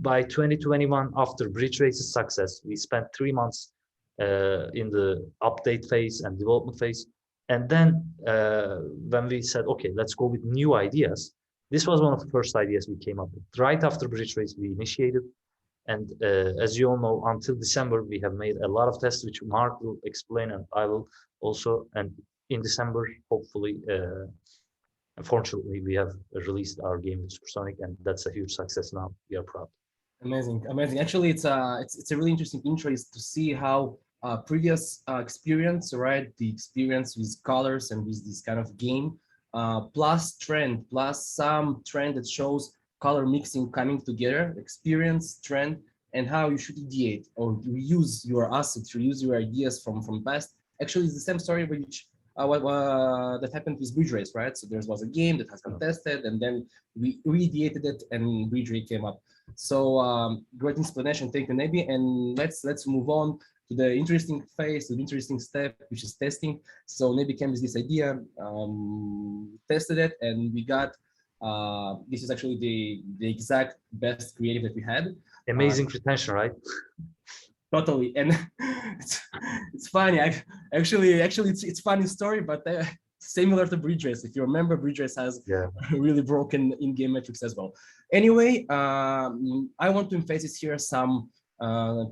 by 2021, after breach rates' success, we spent 3 months in the update phase and development phase. And then when we said, okay, let's go with new ideas, this was one of the first ideas we came up with. Right after breach rates, we initiated. And as you all know, until December, we have made a lot of tests, which Mark will explain, and I will also. And in December, hopefully, unfortunately, we have released our game with Supersonic, and that's a huge success now. We are proud. Amazing, amazing. Actually, it's a really interesting interest to see how previous experience, right? The experience with colors and with this kind of game, plus trend, plus some trend that shows color mixing coming together, experience, trend, and how you should ideate or reuse your assets, reuse your ideas from past. Actually, it's the same story which that happened with Bridge Race, right? So there was a game that has been tested, and then we ideated it, and Bridge Race came up. So great explanation, thank you, Nebih. And let's move on to the interesting phase, to the interesting step, which is testing. So Nebih came with this idea, tested it, and we got. This is actually the exact best creative that we had. Amazing retention, right? Totally, and it's funny. Actually, it's funny story, but similar to Bridge Race. If you remember, Bridge Race has really broken in-game metrics as well. Anyway, I want to emphasize here some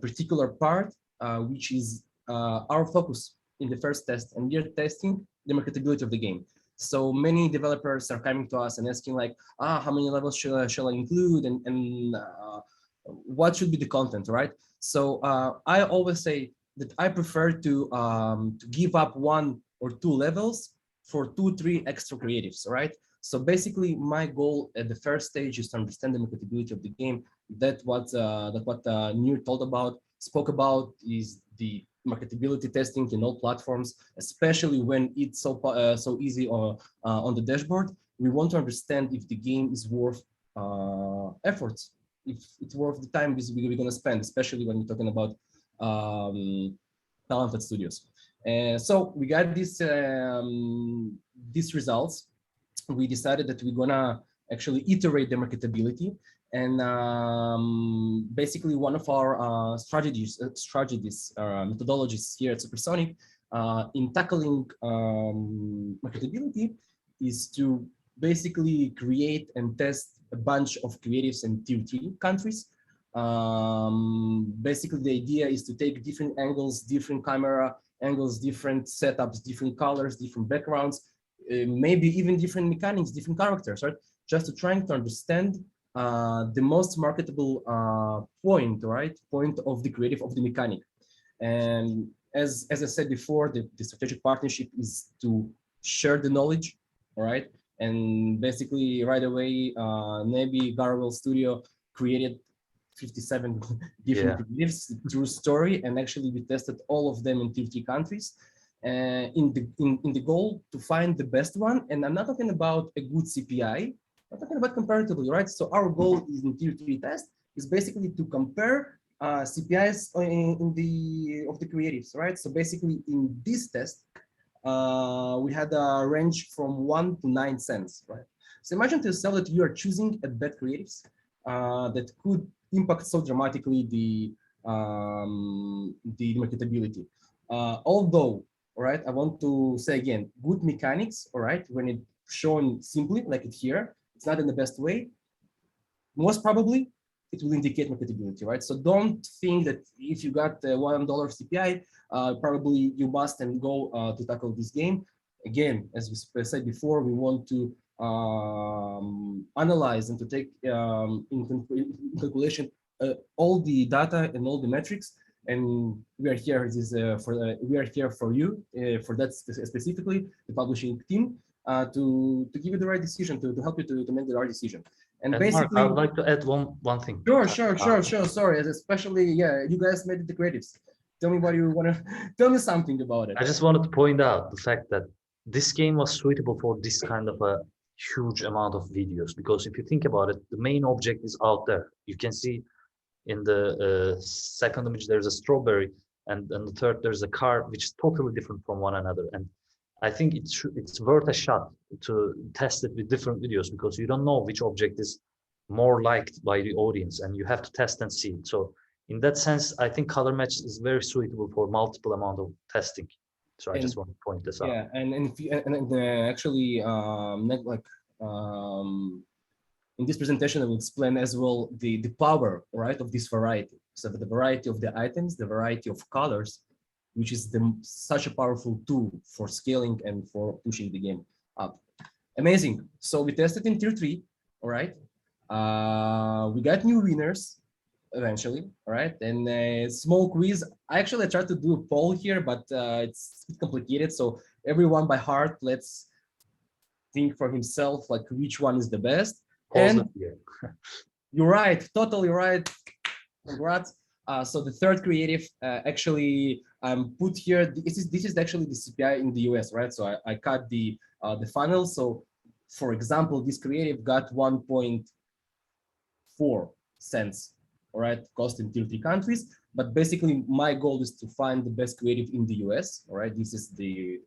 particular part, which is our focus in the first test, and we are testing the marketability of the game. So many developers are coming to us and asking like, how many levels shall I include, and what should be the content, right? So I always say that I prefer to give up 1 or 2 levels for 2-3 extra creatives, right? So basically, my goal at the first stage is to understand the marketability of the game. That what Nir spoke about is the marketability testing in all platforms, especially when it's so easy on the dashboard. We want to understand if the game is worth efforts, if it's worth the time we're going to spend, especially when we're talking about talented studios. So we got these results. We decided that we're gonna actually iterate the marketability, and basically one of our methodologies here at Supersonic in tackling marketability is to basically create and test a bunch of creatives in tier 3 countries. Basically, the idea is to take different angles, different camera angles, different setups, different colors, different backgrounds, maybe even different mechanics, different characters, right? Just to trying to understand the most marketable point of the creative, of the mechanic. And as I said before, the strategic partnership is to share the knowledge, all right? And basically right away, Nebih Garawell Studio created 57 different creatives, true story, and actually we tested all of them in 50 countries. In the goal to find the best one. And I'm not talking about a good CPI, I'm talking about comparatively, right? So our goal is in tier 3 test is basically to compare CPIs of the creatives, right? So basically in this test, we had a range from 1 to 9 cents, right? So imagine to yourself that you are choosing a bad creatives that could impact so dramatically the marketability. Although, all right, I want to say again, good mechanics, all right, when it's shown simply like it here, it's not in the best way. Most probably, it will indicate marketability, right? So don't think that if you got $1 CPI, probably you must and go to tackle this game. Again, as we said before, we want to analyze and to take in calculation all the data and all the metrics, and we are here we are here for you for that specifically, the publishing team, to give you the right decision, to help you to make the right decision. And basically, Mark, I would like to add one thing. Sure. Sorry, especially, yeah, you guys made it the creatives. Tell me what you want to tell me something about it. I just wanted to point out the fact that this game was suitable for this kind of a huge amount of videos, because if you think about it, the main object is out there. You can see in the second image there's a strawberry, and the third there's a car, which is totally different from one another. And I think it's worth a shot to test it with different videos, because you don't know which object is more liked by the audience, and you have to test and see. So in that sense, I think color match is very suitable for multiple amount of testing. So I just want to point this out. Yeah, and actually, in this presentation, I will explain as well the power, right, of this variety. So the variety of the items, the variety of colors, which is such a powerful tool for scaling and for pushing the game up. Amazing. So we tested in tier 3, all right? We got new winners eventually, all right? And a small quiz. I tried to do a poll here, but it's complicated. So everyone by heart, let's think for himself, like which one is the best. And you're right, totally right. Congrats. So the third creative actually put here. This is actually the CPI in the US, right? So I cut the funnel. So for example, this creative got 1.4 cents, all right, cost in tier 3 countries. But basically, my goal is to find the best creative in the US. All right, this is the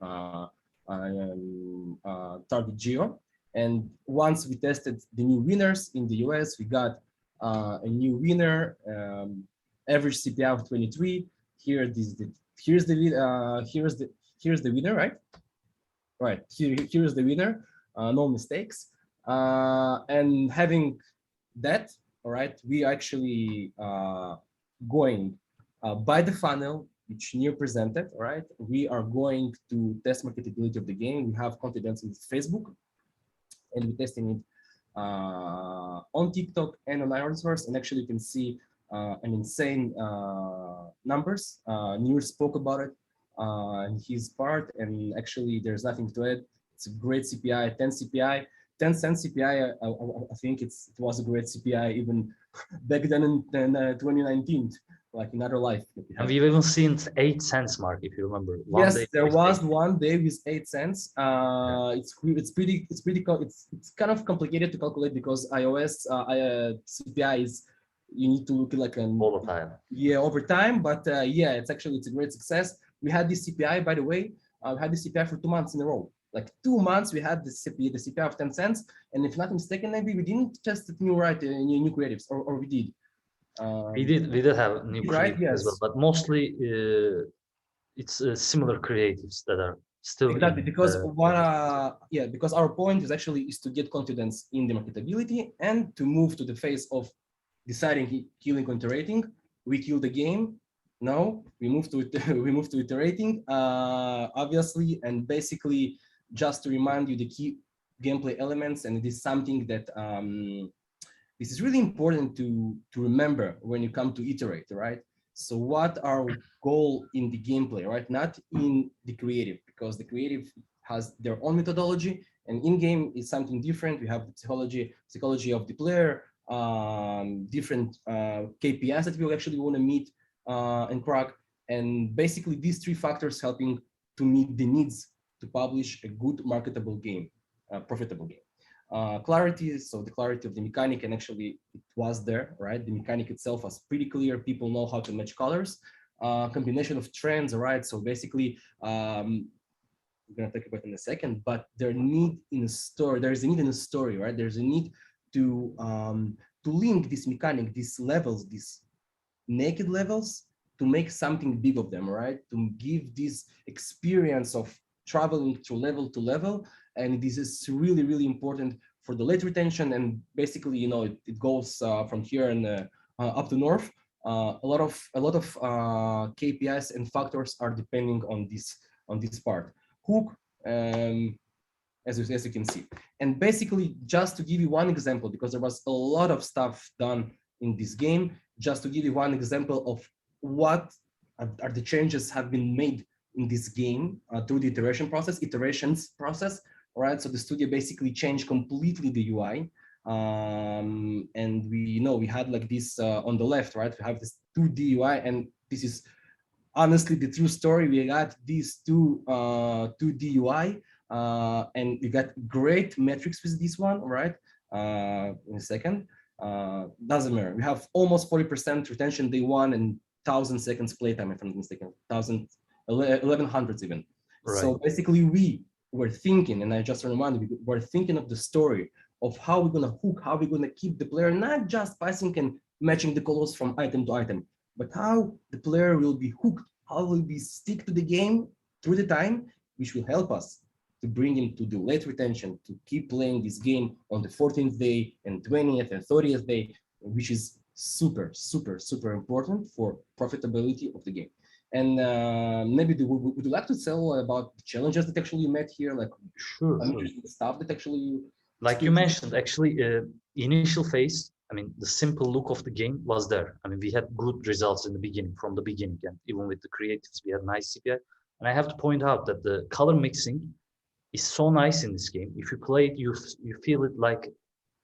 target geo. And once we tested the new winners in the US, we got a new winner. Average CPI of 23. Here's the winner, right? Right. Here's the winner. No mistakes. And having that, all right, we actually going by the funnel which Nir presented. All right, we are going to test marketability of the game. We have confidence in Facebook, and we're testing it on TikTok and on ironSource. And actually, you can see an insane numbers. Nir spoke about it in his part, and actually there's nothing to add. It's a great CPI, 10 CPI, 10 cents CPI. I think it was a great CPI even back then in 2019, like in other life. And we've even seen 8 cents, Mark, if you remember. Yes, there was one day with 8 cents. It's kind of complicated to calculate because iOS CPI is, you need to look at like an all the time. Yeah, over time. But yeah, it's a great success. We had this CPI, by the way. We had this CPI for 2 months in a row. Like 2 months, we had the CPI of 10 cents. And if not mistaken, maybe we didn't test the new creatives, or we did. We did have new creatives, yes, as well, but mostly it's similar creatives that are still exactly because because our point is actually to get confidence in the marketability and to move to the phase of deciding killing or iterating. We kill the game. No, we move to iterating, obviously, and basically just to remind you the key gameplay elements, and it is something that this is really important to remember when you come to iterate, right? So what our goal in the gameplay, right? Not in the creative, because the creative has their own methodology, and in-game is something different. We have the psychology of the player, different KPIs that we actually want to meet and crack, and basically these 3 factors helping to meet the needs to publish a good marketable game, profitable game. Clarity, so the clarity of the mechanic, and actually it was there, right? The mechanic itself was pretty clear. People know how to match colors. Combination of trends, right? So basically, we're gonna talk about it in a second, but there's a need in a story, right? There's a need to link this mechanic, these levels, these naked levels to make something big of them, right? To give this experience of traveling through level to level. And this is really, really important for the late retention. And basically, you know, it goes from here and up to north. A lot of KPIs and factors are depending on this part. Hook, as you can see. And basically, just to give you one example, because there was a lot of stuff done in this game, just to give you one example of what are the changes have been made in this game through the iterations process, right? So the studio basically changed completely the UI. And we had like this on the left, right? We have this 2D UI, and this is honestly the true story. We got these 2D UI, and we got great metrics with this one, right? In a second, doesn't matter. We have almost 40% retention day one and 1,000 seconds playtime, if I'm not mistaken, 1,100 even. Right. So basically we were thinking, and I just reminded you, we're thinking of the story of how we're gonna hook, how we're gonna keep the player not just passing and matching the colors from item to item, but how the player will be hooked, how will be stick to the game through the time, which will help us to bring him to the late retention, to keep playing this game on the 14th day and 20th and 30th day, which is super, super, super important for profitability of the game. And maybe would you like to tell about the challenges that actually you met here, like sure. stuff that actually like you mentioned, actually, initial phase, I mean, the simple look of the game was there. I mean, we had good results in the beginning, from the beginning, and even with the creatives, we had nice CPI. And I have to point out that the color mixing is so nice in this game. If you play it, you feel it like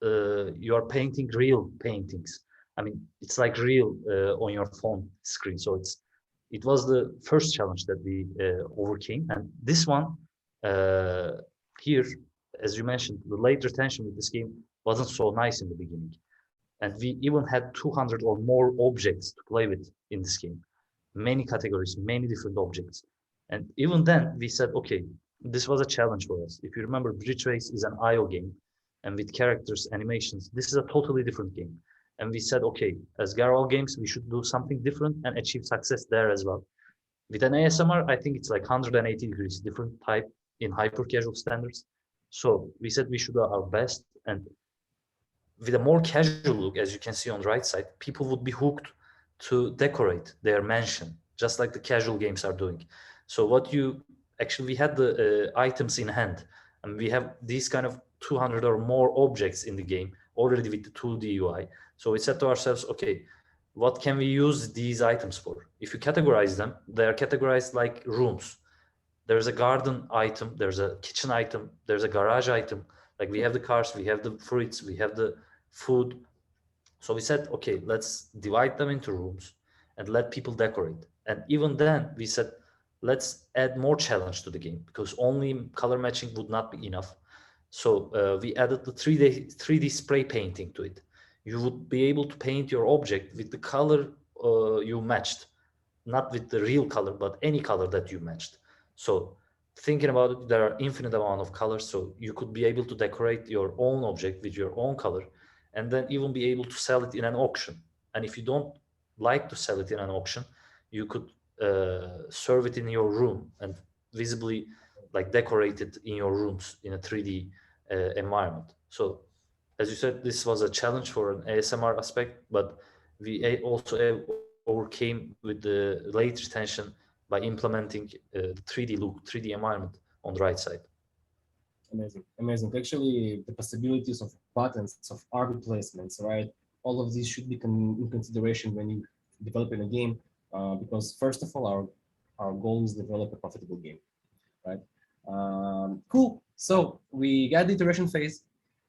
you are painting real paintings. I mean, it's like real on your phone screen. So it was the first challenge that we overcame. And this one here, as you mentioned, the late retention with this game wasn't so nice in the beginning. And we even had 200 or more objects to play with in this game. Many categories, many different objects. And even then we said, okay, this was a challenge for us. If you remember, Bridge Race is an IO game, and with characters, animations, this is a totally different game. And we said, okay, as Garawell games, we should do something different and achieve success there as well. With an ASMR, I think it's like 180 degrees different type in hyper-casual standards. So we said we should do our best, and with a more casual look, as you can see on the right side, people would be hooked to decorate their mansion, just like the casual games are doing. So we had the items in hand, and we have these kind of 200 or more objects in the game already with the 2D UI. So we said to ourselves, okay, what can we use these items for? If you categorize them, they are categorized like rooms. There's a garden item, there's a kitchen item, there's a garage item. Like we have the cars, we have the fruits, we have the food. So we said, okay, let's divide them into rooms and let people decorate. And even then we said, let's add more challenge to the game, because only color matching would not be enough. So we added the 3D spray painting to it. You would be able to paint your object with the color you matched, not with the real color, but any color that you matched. So thinking about it, there are infinite amount of colors, so you could be able to decorate your own object with your own color, and then even be able to sell it in an auction. And if you don't like to sell it in an auction, you could serve it in your room and visibly like decorate it in your rooms in a 3D environment. So as you said, this was a challenge for an ASMR aspect, but we also overcame with the late retention by implementing the 3D look, 3D environment on the right side. Amazing, amazing. Actually, the possibilities of buttons, of RB placements, right? All of these should be in consideration when you develop in a game, because first of all, our goal is to develop a profitable game, right? Cool. So we got the iteration phase,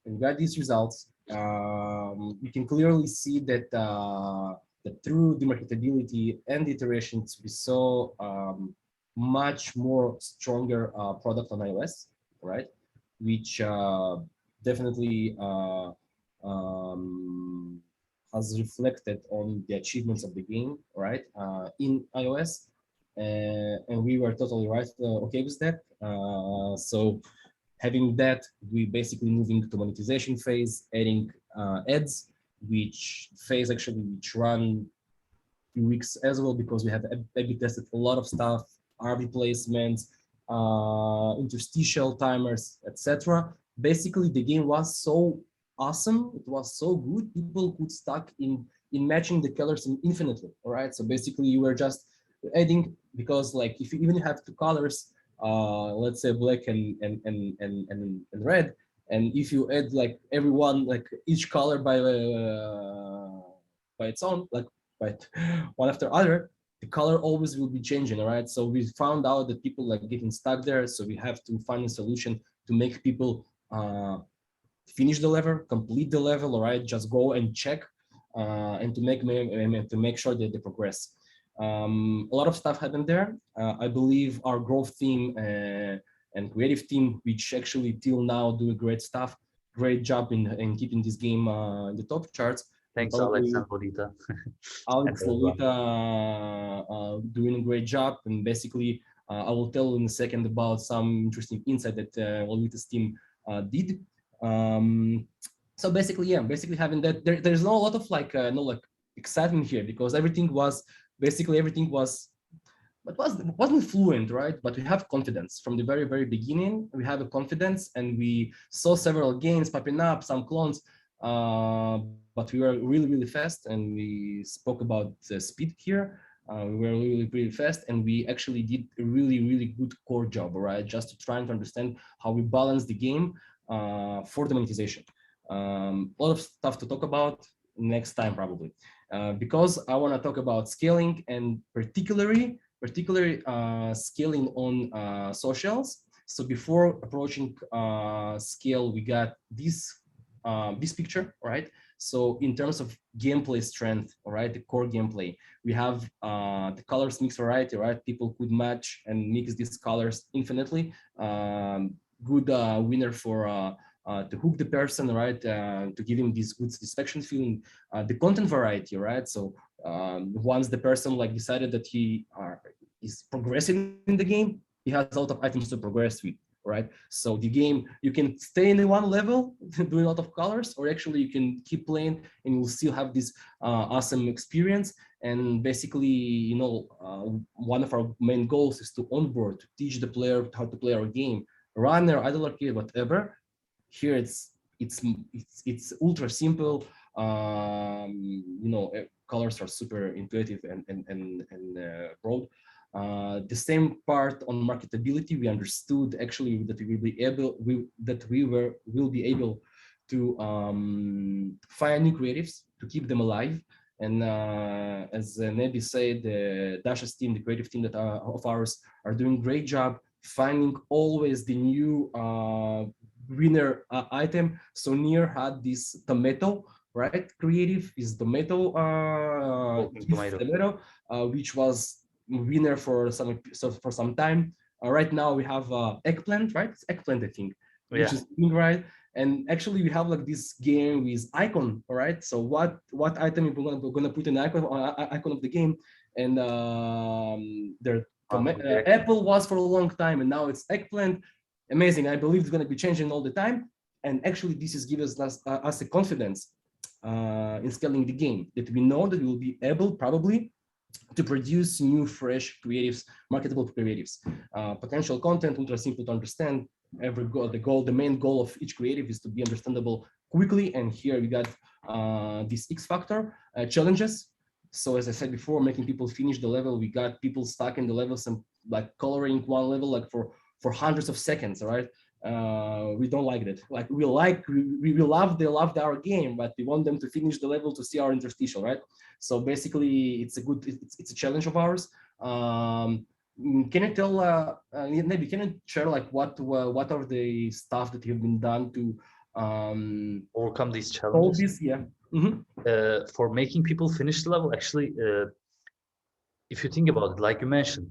and we got these results. We can clearly see that that through the marketability and the iterations, we saw much more stronger product on iOS, right? Which definitely has reflected on the achievements of the game, right? In iOS, and we were totally right, okay with that. So having that, we basically moving to monetization phase, adding ads, which run few weeks as well, because we have A/B tested a lot of stuff, RB placements, interstitial timers, etc. Basically, the game was so awesome, it was so good, people could stuck in matching the colors infinitely. All right, so basically you were just adding, because like if you even have two colors, let's say black and red, and if you add like everyone, like each color by its own, like by one after other, the color always will be changing. All right, so we found out that people like getting stuck there, so we have to find a solution to make people finish the level, complete the level. All right, just go and check, and to make sure that they progress. A lot of stuff happened there. I believe our growth team and creative team, which actually till now do great stuff, great job in keeping this game in the top charts. Thanks, Probably Alex and Lolita. Alex, And Lolita doing a great job, and basically I will tell in a second about some interesting insight that Lolita's team did. So basically, yeah, basically having that, there's not a lot of like no like excitement here, because everything was but wasn't fluent, right? But we have confidence from the very beginning. We have a confidence, and we saw several games popping up, some clones, but we were really fast, and we spoke about speed here. We were really fast, and we actually did a really good core job, right? Just to try and understand how we balance the game for the monetization. A lot of stuff to talk about next time probably, because I want to talk about scaling, and particularly scaling on socials. So before approaching scale, we got this picture, right? So in terms of gameplay strength, all right, the core gameplay, we have the colors mix variety, right? People could match and mix these colors infinitely. Good winner for to hook the person, right? To give him this good satisfaction feeling. The content variety, right? So once the person like decided that he is progressing in the game, he has a lot of items to progress with, right? So the game, you can stay in one level doing a lot of colors, or actually you can keep playing and you'll still have this awesome experience. And basically, you know, one of our main goals is to onboard, to teach the player how to play our game, runner, idle arcade, whatever. Here it's ultra simple. You know, colors are super intuitive and broad. The same part on marketability, we understood actually that we will be able to find new creatives to keep them alive. And as Nebih said, the Dasha's team, the creative team that of ours, are doing a great job finding always the new winner item. So Nir had this tomato, right? Creative is tomato, which was winner for some time. Right now we have eggplant, right? It's eggplant, I think, which is right. And actually we have like this game with icon, all right? So what item we're gonna put in the icon of the game, and apple was for a long time, and now it's eggplant. Amazing. I believe it's gonna be changing all the time. And actually this is giving us a confidence in scaling the game, that we know that we will be able probably to produce new, fresh creatives, marketable creatives. Potential content, ultra simple to understand. The main goal of each creative is to be understandable quickly. And here we got this X factor challenges. So as I said before, making people finish the level. We got people stuck in the levels and like coloring one level like for hundreds of seconds, right? We don't like that. Like we love our game, but we want them to finish the level to see our interstitial, right? So basically it's a challenge of ours. Can you tell maybe can you share like what are the stuff that you've been done to overcome these challenges? All this, yeah. For making people finish the level, actually, if you think about it, like you mentioned,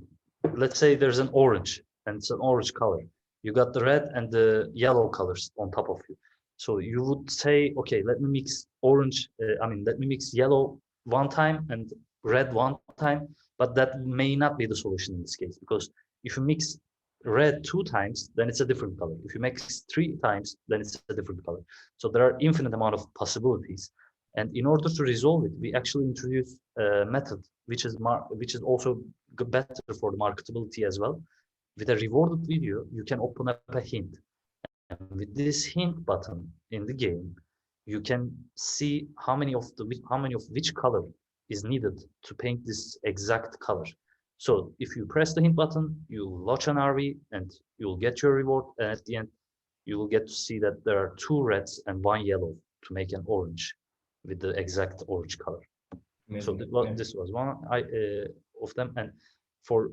let's say there's an orange, and it's an orange color. You got the red and the yellow colors on top of you. So you would say, okay, let me mix orange, let me mix yellow one time and red one time, but that may not be the solution in this case, because if you mix red 2 times, then it's a different color. If you mix 3 times, then it's a different color. So there are infinite amount of possibilities. And in order to resolve it, we actually introduced a method which is also better for the marketability as well. With a rewarded video, you can open up a hint. And with this hint button in the game, you can see how many of which color is needed to paint this exact color. So if you press the hint button, you'll launch an RV and you'll get your reward. And at the end, you will get to see that there are 2 reds and 1 yellow to make an orange with the exact orange color. Amazing. So this was one of them. And for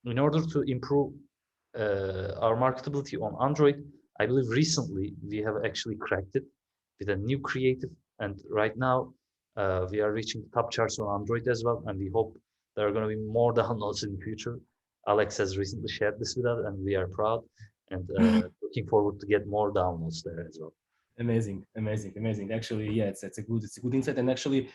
in order to improve our marketability on Android, I believe recently we have actually cracked it with a new creative. And right now we are reaching top charts on Android as well. And we hope there are going to be more downloads in the future. Alex has recently shared this with us, and we are proud and looking forward to get more downloads there as well. Amazing. Actually, yeah, it's a good insight. And actually,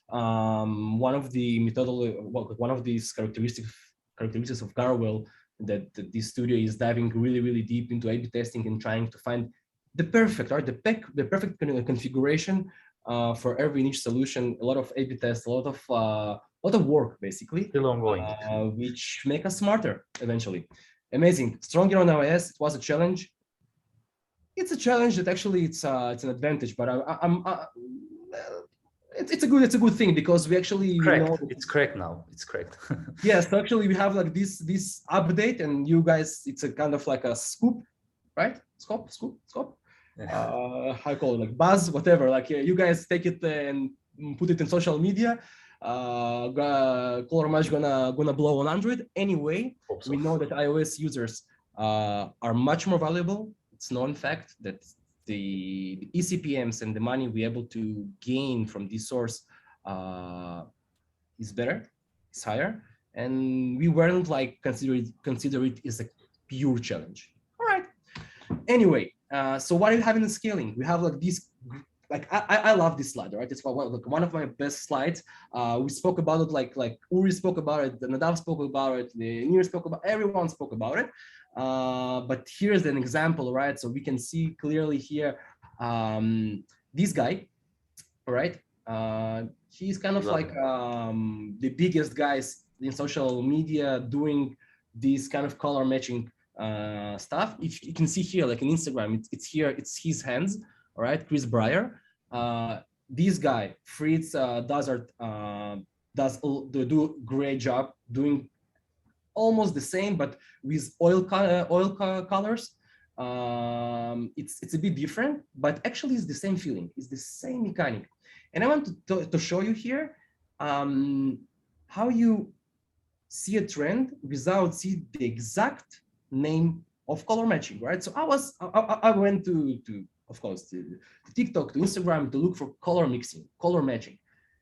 one of these characteristics of Garawell, that this studio is diving really deep into A/B testing and trying to find the perfect, the perfect configuration for every niche solution. A lot of A/B tests, a lot of work, basically, Still ongoing, which make us smarter eventually. Amazing. Stronger on iOS. It was a challenge. It's a challenge that actually it's an advantage, but it's a good thing, because we actually it's correct now. It's correct. Yeah, so actually we have like this update, and you guys, it's a kind of like a scoop, right? Scoop. How I call it, like buzz, whatever. Like you guys take it and put it in social media. Color Match gonna blow on Android anyway. So. We know that iOS users are much more valuable. It's known fact that the eCPMs and the money we're able to gain from this source is better, it's higher, and we weren't like consider it as a pure challenge. All right. Anyway, so what do you have in the scaling? We have like this. Like I love this slide, right? It's one of my best slides. We spoke about it, like Uri spoke about it, Nadav spoke about it, Nir spoke about it, everyone spoke about it. But here's an example, right? So we can see clearly here, this guy, right? He's kind of like the biggest guys in social media doing this kind of color matching stuff. If you can see here, like in Instagram, it's here, it's his hands. All right, Chris Breyer. This guy, Fritz, do a great job doing almost the same, but with oil colors. It's a bit different, but actually it's the same feeling. It's the same mechanic. And I want to show you here how you see a trend without seeing the exact name of color matching, right? So I went to of course, to TikTok, to Instagram, to look for color mixing, color matching.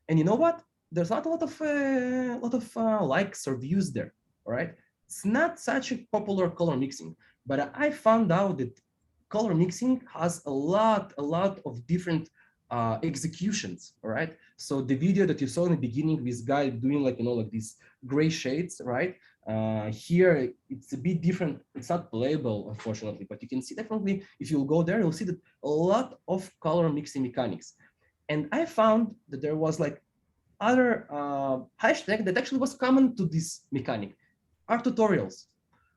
And you know what? There's not a lot of likes or views there, all right? It's not such a popular color mixing, but I found out that color mixing has a lot of different executions, all right? So the video that you saw in the beginning, this guy doing like, like these gray shades, right? Here, it's a bit different. It's not playable, unfortunately, but you can see definitely, if you'll go there, you'll see that a lot of color mixing mechanics. And I found that there was like other hashtag that actually was common to this mechanic, art tutorials,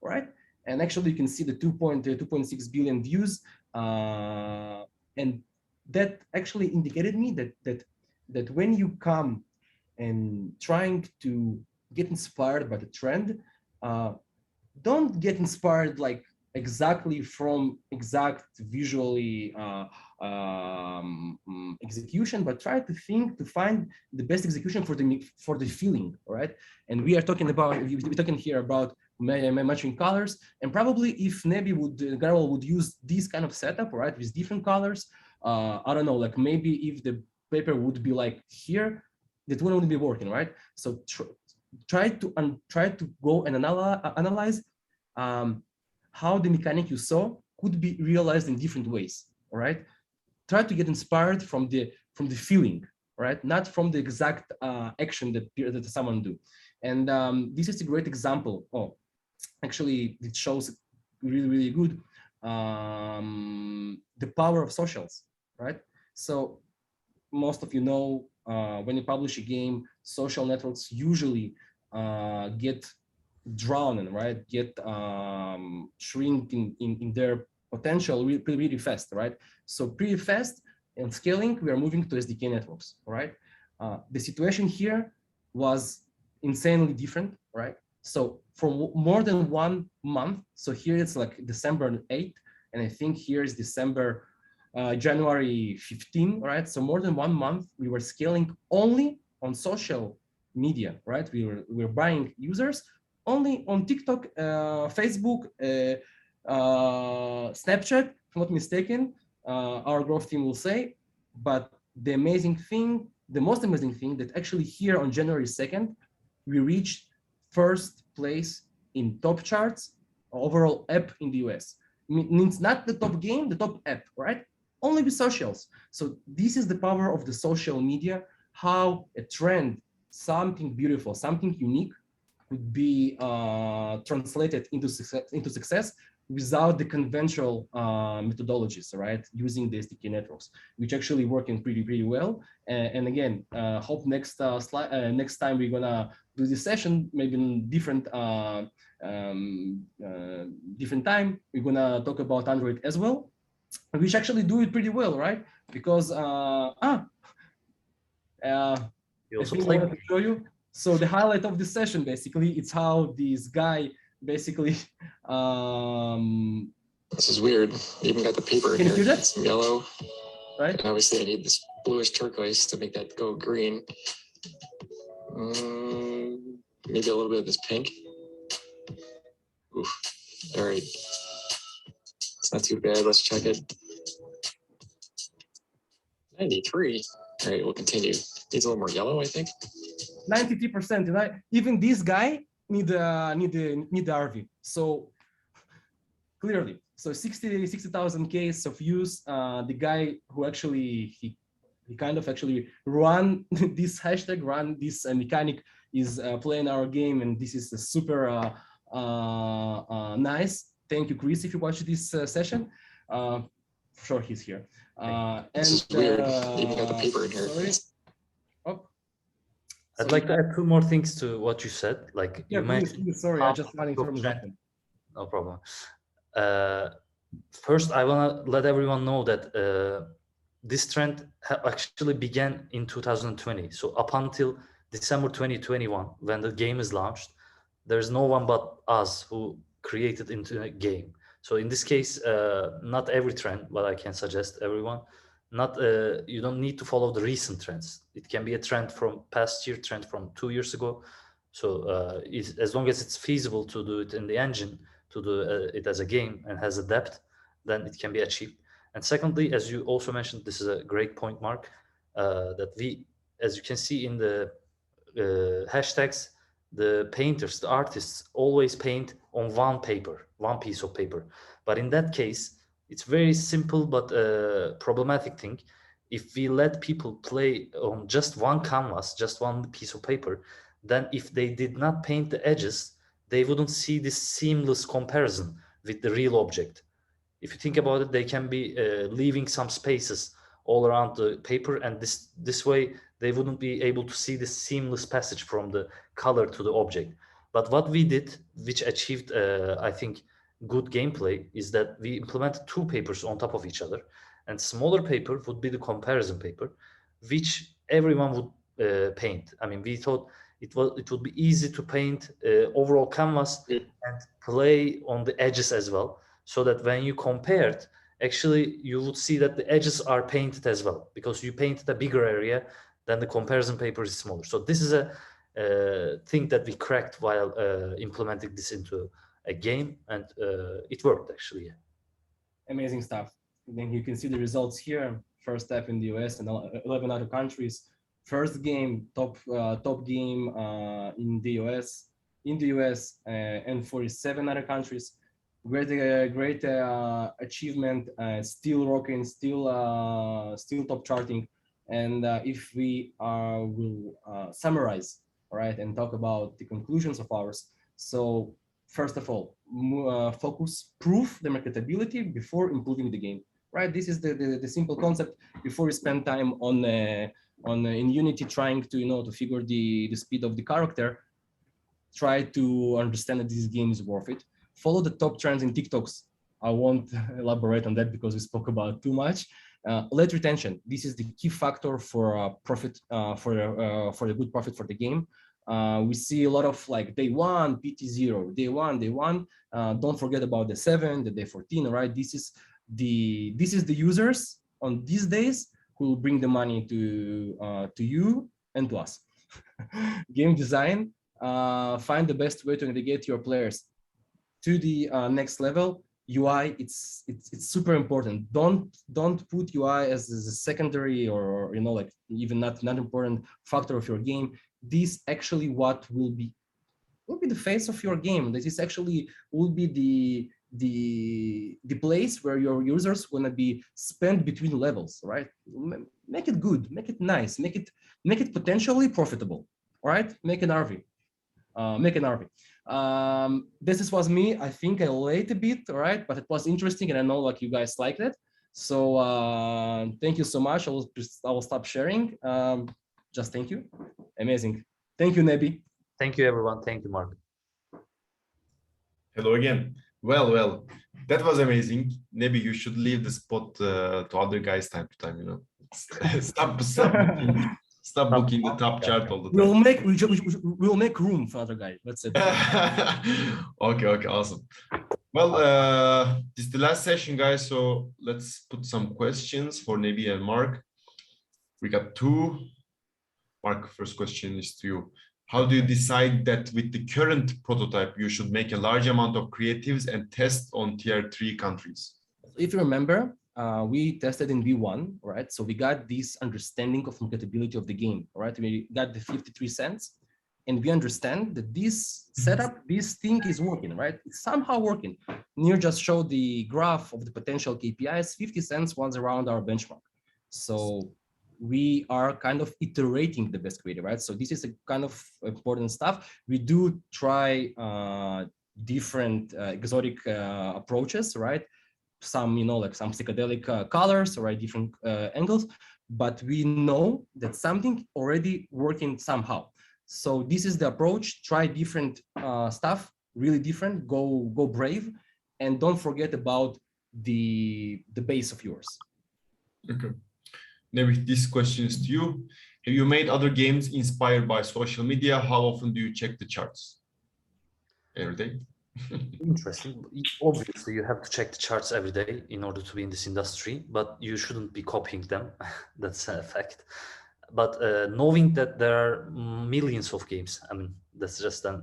right? And actually you can see the 2.6 billion views. And that actually indicated me that when you come and trying to get inspired by the trend, don't get inspired like exactly from exact visually execution, but try to find the best execution for the feeling, all right? And we're talking here about matching colors, and probably if Nebih Garawell would use this kind of setup, right, with different colors, I don't know, like maybe if the paper would be like here, that wouldn't be working, right? So try to go and analyze how the mechanic you saw could be realized in different ways. All right, try to get inspired from the feeling, right? Not from the exact action that someone do. And this is a great example. Oh, actually, it shows really good the power of socials, right? So most of you know when you publish a game, social networks usually get drawn, right? Get shrink in their potential really fast, right? So pretty fast and scaling, we are moving to SDK networks, right? The situation here was insanely different, right? So for more than 1 month, so here it's like December 8th, and I think here is December, January 15, right? So more than 1 month, we were scaling only on social media, right? We were buying users only on TikTok, Facebook, Snapchat, if I'm not mistaken, our growth team will say. But the amazing thing, the most amazing thing, that actually here on January 2nd, we reached first place in top charts, overall app in the US. Means not the top game, the top app, right? Only with socials. So this is the power of the social media, how a trend, something beautiful, something unique could be translated into success without the conventional methodologies, right? Using the SDK networks, which actually working pretty well. And again, hope next next time we're gonna do this session, maybe in different different time, we're gonna talk about Android as well, which actually do it pretty well, right? Because You I also think I play. wanted to show you. So the highlight of this session, basically, it's how this guy basically. This is weird. I even got the paper in Can you here. hear that? It's some yellow. Right? And obviously, I need this bluish turquoise to make that go green. Maybe a little bit of this pink. Oof. All right. It's not too bad. Let's check it. 93. All right, we'll continue. Needs a little more yellow, I think. 93%, right? Even this guy need the RV. So clearly, so 60,000 case of use. The guy who actually he kind of actually run this hashtag, run this mechanic is playing our game, and this is super nice. Thank you, Chris, if you watch this session. For sure, he's here. This is weird. Even got the paper in here. Sorry. Oh. I'd like to add 2 more things to what you said. Like Yeah, you mentioned. please, sorry, I just running from that. No problem. First, I want to let everyone know that this trend actually began in 2020. So up until December 2021, when the game is launched, there's no one but us who created into a game. So in this case, not every trend, but I can suggest everyone, not you don't need to follow the recent trends. It can be a trend from past year, trend from 2 years ago. So as long as it's feasible to do it in the engine, to do it as a game and has a depth, then it can be achieved. And secondly, as you also mentioned, this is a great point, Mark, that we, as you can see in the hashtags, the painters, the artists always paint on one paper, one piece of paper. But in that case, it's very simple but problematic thing. If we let people play on just one canvas, just one piece of paper, then if they did not paint the edges, they wouldn't see this seamless comparison with the real object. If you think about it, they can be leaving some spaces all around the paper, and this way they wouldn't be able to see the seamless passage from the color to the object. But what we did, which achieved, I think, good gameplay, is that we implemented 2 papers on top of each other, and smaller paper would be the comparison paper, which everyone would paint. I mean, we thought it would be easy to paint overall canvas and play on the edges as well, so that when you compared, actually you would see that the edges are painted as well, because you painted a bigger area, then the comparison paper is smaller. So this is a thing that we cracked while implementing this into a game, and it worked actually. Yeah. Amazing stuff. Then you can see the results here. First step in the US and 11 other countries. First game, top game in the US, and 47 other countries. Great achievement. Still rocking, still top charting. And if we will summarize, right, and talk about the conclusions of ours. So first of all, prove the marketability before improving the game, right? This is the simple concept. Before you spend time on in Unity trying to to figure the speed of the character, try to understand that this game is worth it. Follow the top trends in TikToks. I won't elaborate on that because we spoke about too much. Late retention. This is the key factor for profit, for the good profit for the game. We see a lot of like day one, PT0, day one. Don't forget about the 7, the day 14, right? This is the users on these days who will bring the money to you and to us. Game design. Find the best way to engage your players to the next level. UI, it's super important. Don't put UI as a secondary or like even not important factor of your game. This actually what will be the face of your game. This is actually will be the place where your users gonna be spent between levels, right? Make it good, make it nice, make it potentially profitable, right? Make an RV. This was me. I think I late a bit, all right, but it was interesting, and I know like you guys liked it. So thank you so much. I will stop sharing. Just thank you. Amazing. Thank you, Nebih. Thank you, everyone. Thank you, Mark. Hello again. Well, that was amazing. Nebih, you should leave the spot to other guys time to time. Stop booking the top chart all the time. We'll make room for other guys. Let's say. Okay, awesome. Well, this is the last session, guys. So let's put some questions for Nebih and Mark. We got 2. Mark, first question is to you. How do you decide that with the current prototype, you should make a large amount of creatives and test on tier 3 countries? If you remember, we tested in V1, right? So we got this understanding of marketability of the game, right? We got the 53 cents, and we understand that this setup, this thing is working, right? It's somehow working. Nir just showed the graph of the potential KPIs. 50 cents was around our benchmark. So we are kind of iterating the best creative, right? So this is a kind of important stuff. We do try different exotic approaches, right? Some, like some psychedelic colors, right? Different angles, but we know that something already working somehow. So this is the approach. Try different stuff, really different. Go brave, and don't forget about the base of yours. Okay. Nebih, this question is to you. Have you made other games inspired by social media? How often do you check the charts? Every day? Interesting. Obviously, you have to check the charts every day in order to be in this industry, but you shouldn't be copying them. That's a fact. But knowing that there are millions of games, I mean, that's just an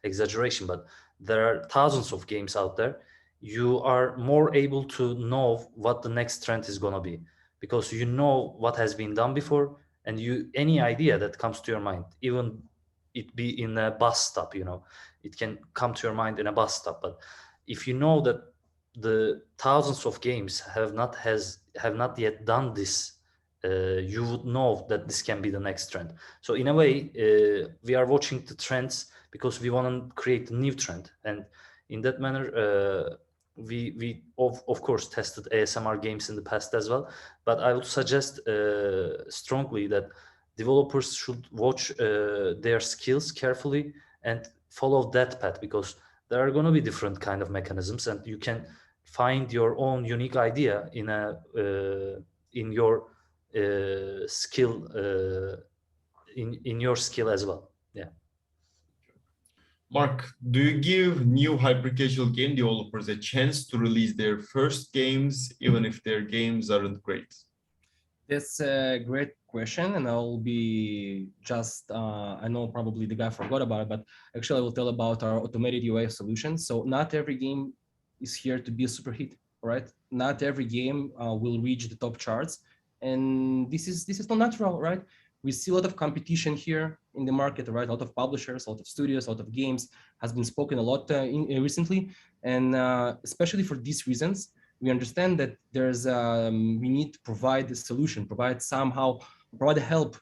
exaggeration, but there are thousands of games out there, you are more able to know what the next trend is going to be, because you know what has been done before, and any idea that comes to your mind, even it be in a bus stop, it can come to your mind in a bus stop. But if you know that the thousands of games have not yet done this, you would know that this can be the next trend. So in a way, we are watching the trends because we want to create a new trend, and in that manner, we of course tested ASMR games in the past as well. But I would suggest strongly that developers should watch their skills carefully and follow that path, because there are going to be different kind of mechanisms, and you can find your own unique idea in your skill in your skill as well. Yeah. Mark, do you give new HyperCasual game developers a chance to release their first games, even if their games aren't great? That's a great question, and I'll be just, I know probably the guy forgot about it, but actually I will tell about our automated UI solution. So not every game is here to be a super hit, right? Not every game will reach the top charts, and this is not natural, right? We see a lot of competition here in the market, right? A lot of publishers, a lot of studios, a lot of games has been spoken a lot recently, and especially for these reasons, we understand that there's we need to provide the solution, provide a help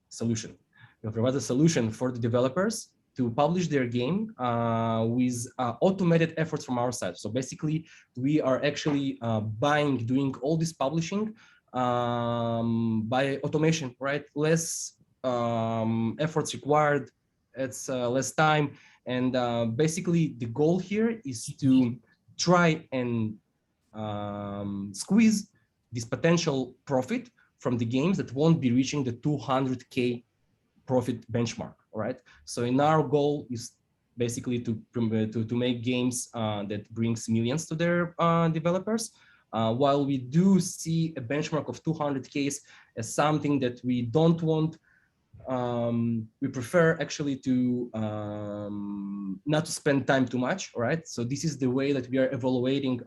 solution. Provide a solution for the developers to publish their game with automated efforts from our side. So basically, we are actually doing all this publishing by automation, right? Less efforts required, it's less time. And basically the goal here is to try and squeeze this potential profit from the games that won't be reaching the 200K profit benchmark, right? So in our goal is basically to make games that brings millions to their developers. While we do see a benchmark of 200Ks as something that we don't want, we prefer actually to not to spend time too much, right? So this is the way that we are evaluating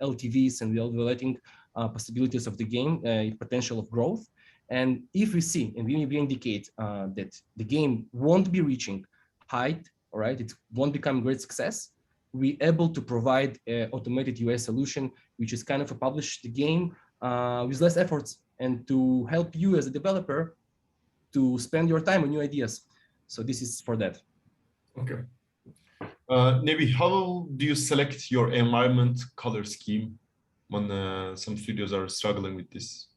LTVs, and we are evaluating possibilities of the game, potential of growth. And if we see and we indicate that the game won't be reaching height, all right, it won't become a great success, we're able to provide an automated UI solution, which is kind of a publish the game with less efforts, and to help you as a developer to spend your time on new ideas. So this is for that. Okay. Nebih, how do you select your environment color scheme when some studios are struggling with this?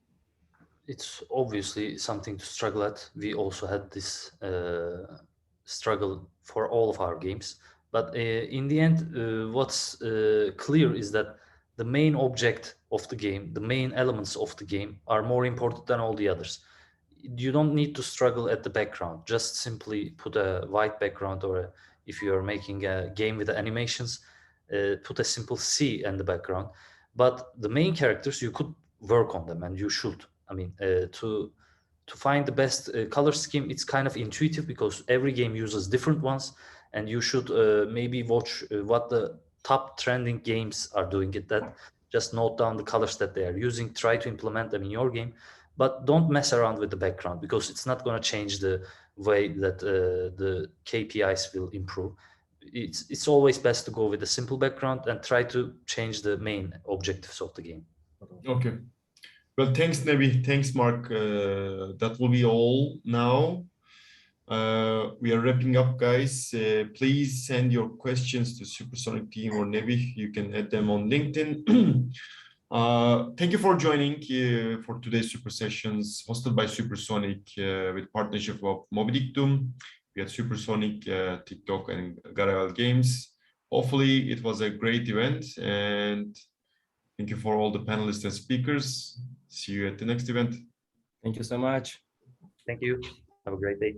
It's obviously something to struggle at. We also had this struggle for all of our games. But in the end, what's clear is that the main object of the game, the main elements of the game are more important than all the others. You don't need to struggle at the background. Just simply put a white background, or if you're making a game with animations, put a simple C in the background. But the main characters, you could work on them, and you should. I mean, to find the best color scheme, it's kind of intuitive because every game uses different ones, and you should maybe watch what the top trending games are doing it. That just note down the colors that they are using, try to implement them in your game, but don't mess around with the background because it's not going to change the way that the KPIs will improve. It's always best to go with a simple background and try to change the main objectives of the game. Okay. Well, thanks, Nebih. Thanks, Mark. That will be all now. We are wrapping up, guys. Please send your questions to Supersonic team or Nebih. You can add them on LinkedIn. Thank you for joining for today's Super Sessions, hosted by Supersonic with partnership of Mobidictum. We had Supersonic, TikTok, and Garawell Games. Hopefully, it was a great event, and thank you for all the panelists and speakers. See you at the next event. Thank you so much. Thank you. Have a great day.